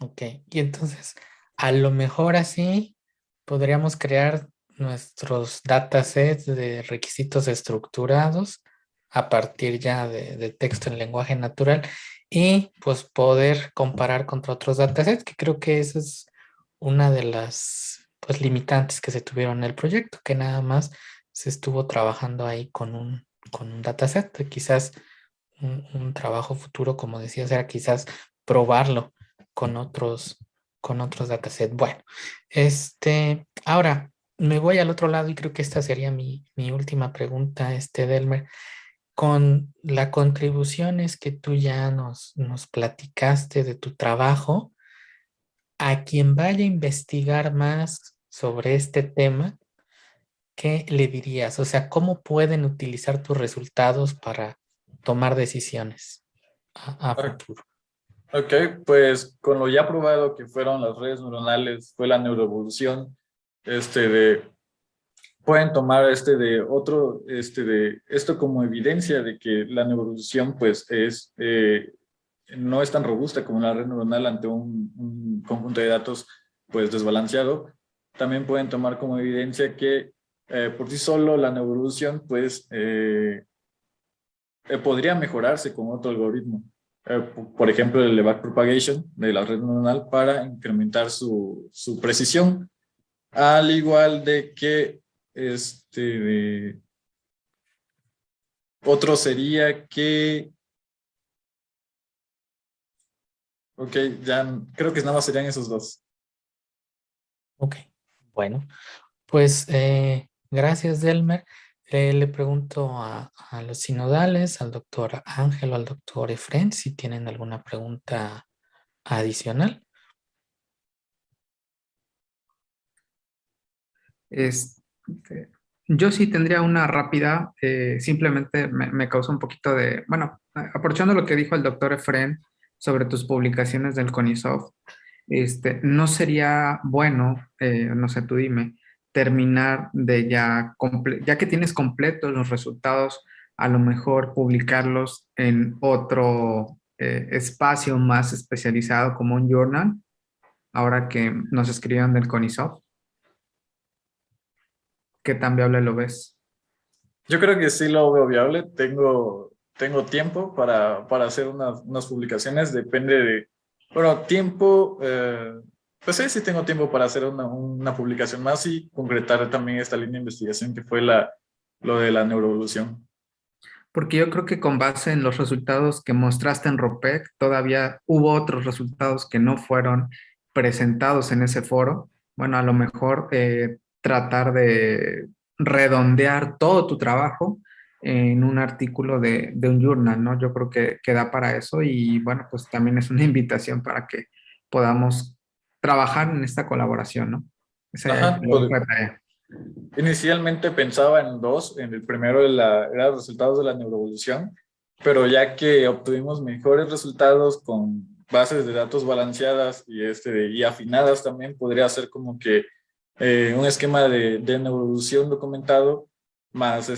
Ok, y entonces a lo mejor así podríamos crear nuestros datasets de requisitos estructurados a partir ya de texto en lenguaje natural y pues poder comparar contra otros datasets, que creo que esa es una de las pues limitantes que se tuvieron en el proyecto, que nada más se estuvo trabajando ahí con un dataset. Quizás un trabajo futuro, como decías, era quizás probarlo con con otros datasets. Bueno, ahora me voy al otro lado y creo que esta sería mi última pregunta, Delmer. Con las contribuciones que tú ya nos platicaste de tu trabajo, a quien vaya a investigar más sobre este tema, ¿qué le dirías? O sea, ¿cómo pueden utilizar tus resultados para tomar decisiones a futuro? Ok, pues con lo ya probado que fueron las redes neuronales, fue la neuroevolución, de pueden tomar esto como evidencia de que la neuroevolución pues no es tan robusta como la red neuronal ante un conjunto de datos pues desbalanceado. También pueden tomar como evidencia que por sí solo la neuroevolución pues podría mejorarse con otro algoritmo. por ejemplo, el backpropagation de la red neuronal para incrementar su precisión, al igual de que otro sería que, ok, ya creo que nada más serían esos dos. Ok, bueno, pues gracias, Delmer. Le pregunto a los sinodales, al doctor Ángel o al doctor Efren, si tienen alguna pregunta adicional. Este, yo sí tendría una rápida, simplemente me causa un poquito de, bueno, aprovechando lo que dijo el doctor Efren sobre tus publicaciones del CONISOF, no sería bueno, no sé, tú dime, terminar de ya que tienes completos los resultados, a lo mejor publicarlos en otro espacio más especializado como un journal, ahora que nos escribieron del CONISOF. ¿Qué tan viable lo ves? Yo creo que sí lo veo viable. Tengo tiempo para hacer unas publicaciones. Depende de, bueno, tiempo, pues sí tengo tiempo para hacer una publicación más y concretar también esta línea de investigación que fue lo de la neuroevolución. Porque yo creo que con base en los resultados que mostraste en ROPEC, todavía hubo otros resultados que no fueron presentados en ese foro. Bueno, a lo mejor tratar de redondear todo tu trabajo en un artículo de un journal, ¿no? Yo creo que da para eso y bueno, pues también es una invitación para que podamos trabajar en esta colaboración, ¿no? Esa Ajá, fue la tarea. inicialmente pensaba en dos. En el primero era los resultados de la neuroevolución, pero ya que obtuvimos mejores resultados con bases de datos balanceadas y afinadas también, podría ser como que un esquema de neuroevolución documentado más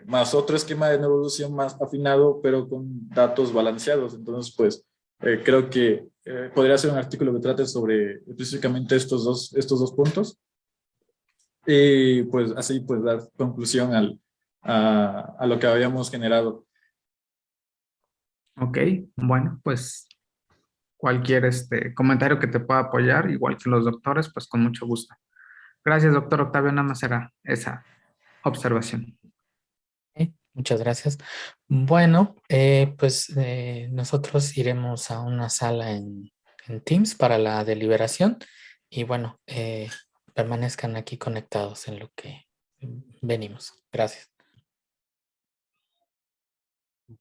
más otro esquema de neuroevolución más afinado, pero con datos balanceados. Entonces, pues creo que podría ser un artículo que trate sobre específicamente estos dos puntos y pues así pues dar conclusión a lo que habíamos generado. Ok, bueno, pues cualquier comentario que te pueda apoyar, igual que los doctores, pues con mucho gusto. Gracias, doctor Octavio, nada más era esa observación. Muchas gracias. Bueno, pues nosotros iremos a una sala en Teams para la deliberación y bueno, permanezcan aquí conectados en lo que venimos. Gracias.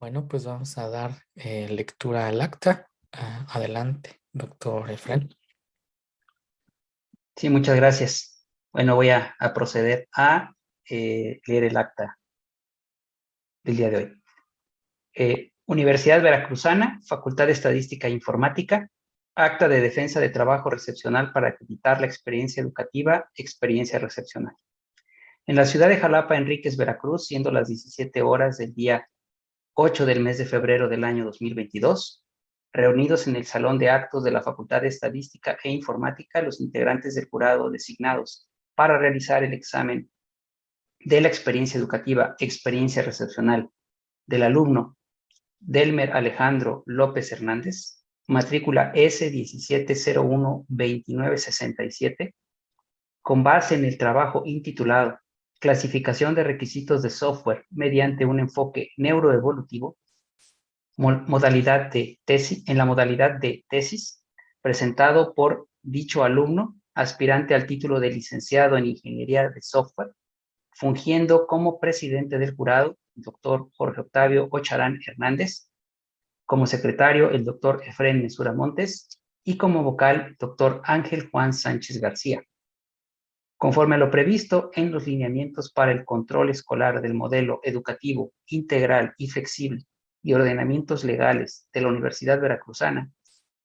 Bueno, pues vamos a dar lectura al acta. Adelante, doctor Efren. Sí, muchas gracias. Bueno, voy a proceder a leer el acta del día de hoy. Universidad Veracruzana, Facultad de Estadística e Informática, acta de defensa de trabajo recepcional para acreditar la experiencia educativa, experiencia recepcional. En la ciudad de Jalapa, Enríquez, Veracruz, siendo las 17 horas del día 8 del mes de febrero del año 2022, reunidos en el Salón de Actos de la Facultad de Estadística e Informática, los integrantes del jurado designados para realizar el examen de la experiencia educativa, experiencia recepcional del alumno Delmer Alejandro López Hernández, matrícula S17012967, con base en el trabajo intitulado Clasificación de requisitos de software mediante un enfoque neuroevolutivo, modalidad de tesis, en la modalidad de tesis, presentado por dicho alumno, aspirante al título de licenciado en Ingeniería de Software, fungiendo como presidente del jurado, el doctor Jorge Octavio Ocharán Hernández, como secretario, el doctor Efren Mesura Montes, y como vocal, el doctor Ángel Juan Sánchez García. Conforme a lo previsto en los lineamientos para el control escolar del modelo educativo integral y flexible y ordenamientos legales de la Universidad Veracruzana,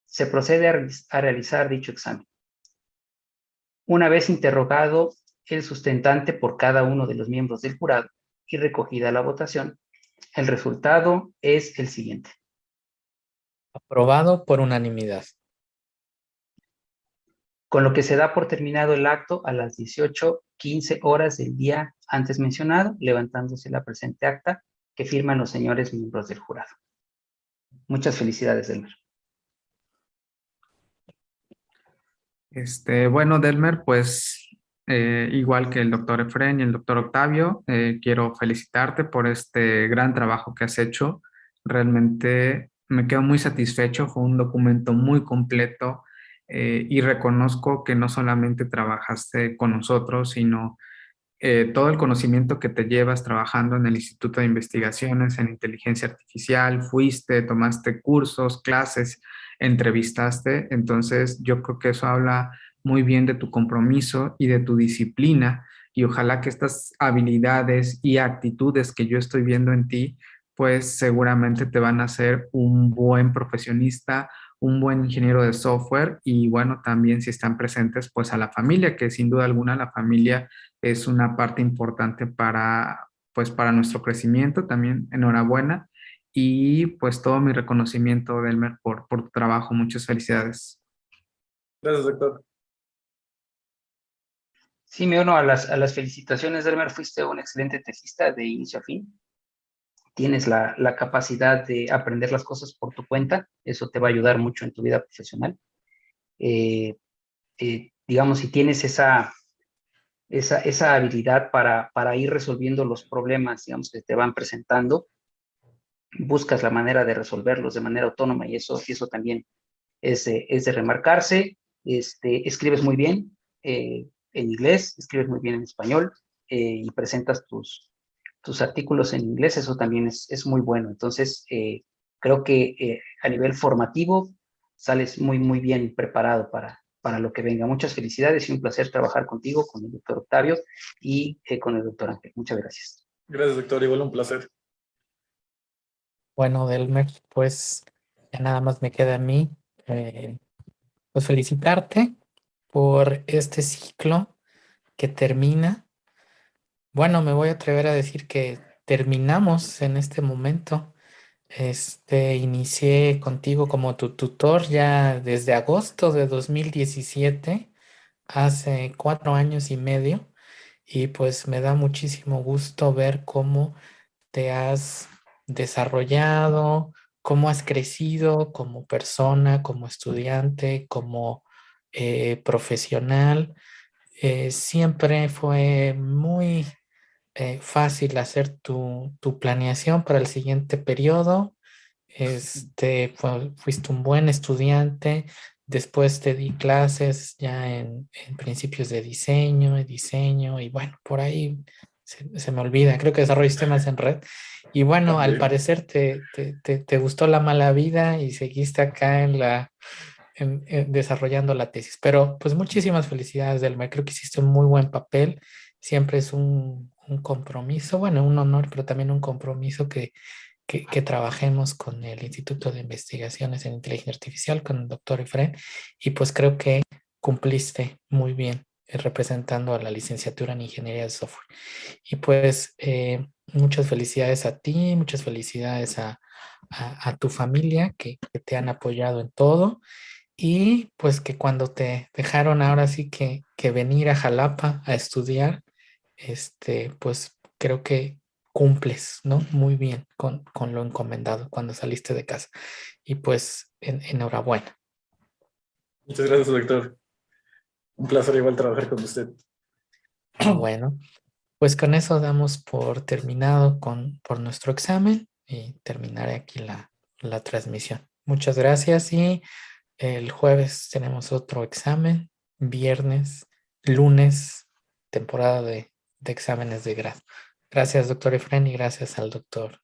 se procede a realizar dicho examen. Una vez interrogado el sustentante por cada uno de los miembros del jurado y recogida la votación, el resultado es el siguiente. Aprobado por unanimidad. Con lo que se da por terminado el acto a las 18:15 horas del día antes mencionado, levantándose la presente acta que firman los señores miembros del jurado. Muchas felicidades, Delmer. Bueno, Delmer, pues igual que el doctor Efren y el doctor Octavio, quiero felicitarte por este gran trabajo que has hecho. Realmente me quedo muy satisfecho, fue un documento muy completo y reconozco que no solamente trabajaste con nosotros, sino todo el conocimiento que te llevas trabajando en el Instituto de Investigaciones en Inteligencia Artificial, fuiste, tomaste cursos, clases, entrevistaste. Entonces, yo creo que eso habla muy bien de tu compromiso y de tu disciplina y ojalá que estas habilidades y actitudes que yo estoy viendo en ti, pues seguramente te van a hacer un buen profesionista, un buen ingeniero de software y bueno, también si están presentes, pues a la familia, que sin duda alguna la familia es una parte importante para, pues, para nuestro crecimiento. También enhorabuena y pues todo mi reconocimiento, Delmer, por tu trabajo. Muchas felicidades. Gracias, doctor. Sí, me uno a las felicitaciones, Delmer. Fuiste un excelente tesista de inicio a fin. Tienes la capacidad de aprender las cosas por tu cuenta. Eso te va a ayudar mucho en tu vida profesional. Digamos, si tienes esa habilidad para ir resolviendo los problemas, digamos, que te van presentando, buscas la manera de resolverlos de manera autónoma y eso también es de remarcarse. Escribes muy bien en inglés, escribes muy bien en español y presentas tus artículos en inglés, eso también es muy bueno. Entonces, creo que a nivel formativo sales muy, muy bien preparado para lo que venga. Muchas felicidades y un placer trabajar contigo, con el doctor Octavio y con el doctor Ángel. Muchas gracias. Gracias, doctor. Igual un placer. Bueno, Delmer, pues ya nada más me queda a mí, pues felicitarte por este ciclo que termina. Bueno, me voy a atrever a decir que terminamos en este momento. Inicié contigo como tu tutor ya desde agosto de 2017, hace 4 años y medio, y pues me da muchísimo gusto ver cómo te has desarrollado, cómo has crecido como persona, como estudiante, como profesional. Siempre fue muy fácil hacer tu planeación para el siguiente periodo. Fuiste un buen estudiante. Después te di clases ya en principios de diseño, y bueno, por ahí se me olvida. Creo que desarrollo sistemas en red. Y bueno, al También. parecer te gustó la mala vida y seguiste acá desarrollando la tesis. Pero pues muchísimas felicidades, Delmer. Creo que hiciste un muy buen papel. Siempre es un compromiso, bueno, un honor, pero también un compromiso que trabajemos con el Instituto de Investigaciones en Inteligencia Artificial, con el doctor Efren, y pues creo que cumpliste muy bien representando a la licenciatura en Ingeniería de Software. Y pues muchas felicidades a ti, muchas felicidades a tu familia que te han apoyado en todo. Y pues que cuando te dejaron ahora sí que venir a Jalapa a estudiar, pues creo que cumples, ¿no? Muy bien con lo encomendado cuando saliste de casa. Y pues enhorabuena. Muchas gracias, doctor. Un placer igual trabajar con usted. Bueno, pues con eso damos por terminado por nuestro examen y terminaré aquí la transmisión. Muchas gracias y el jueves tenemos otro examen, viernes, lunes, temporada de exámenes de grado. Gracias, doctor Efren, y gracias al doctor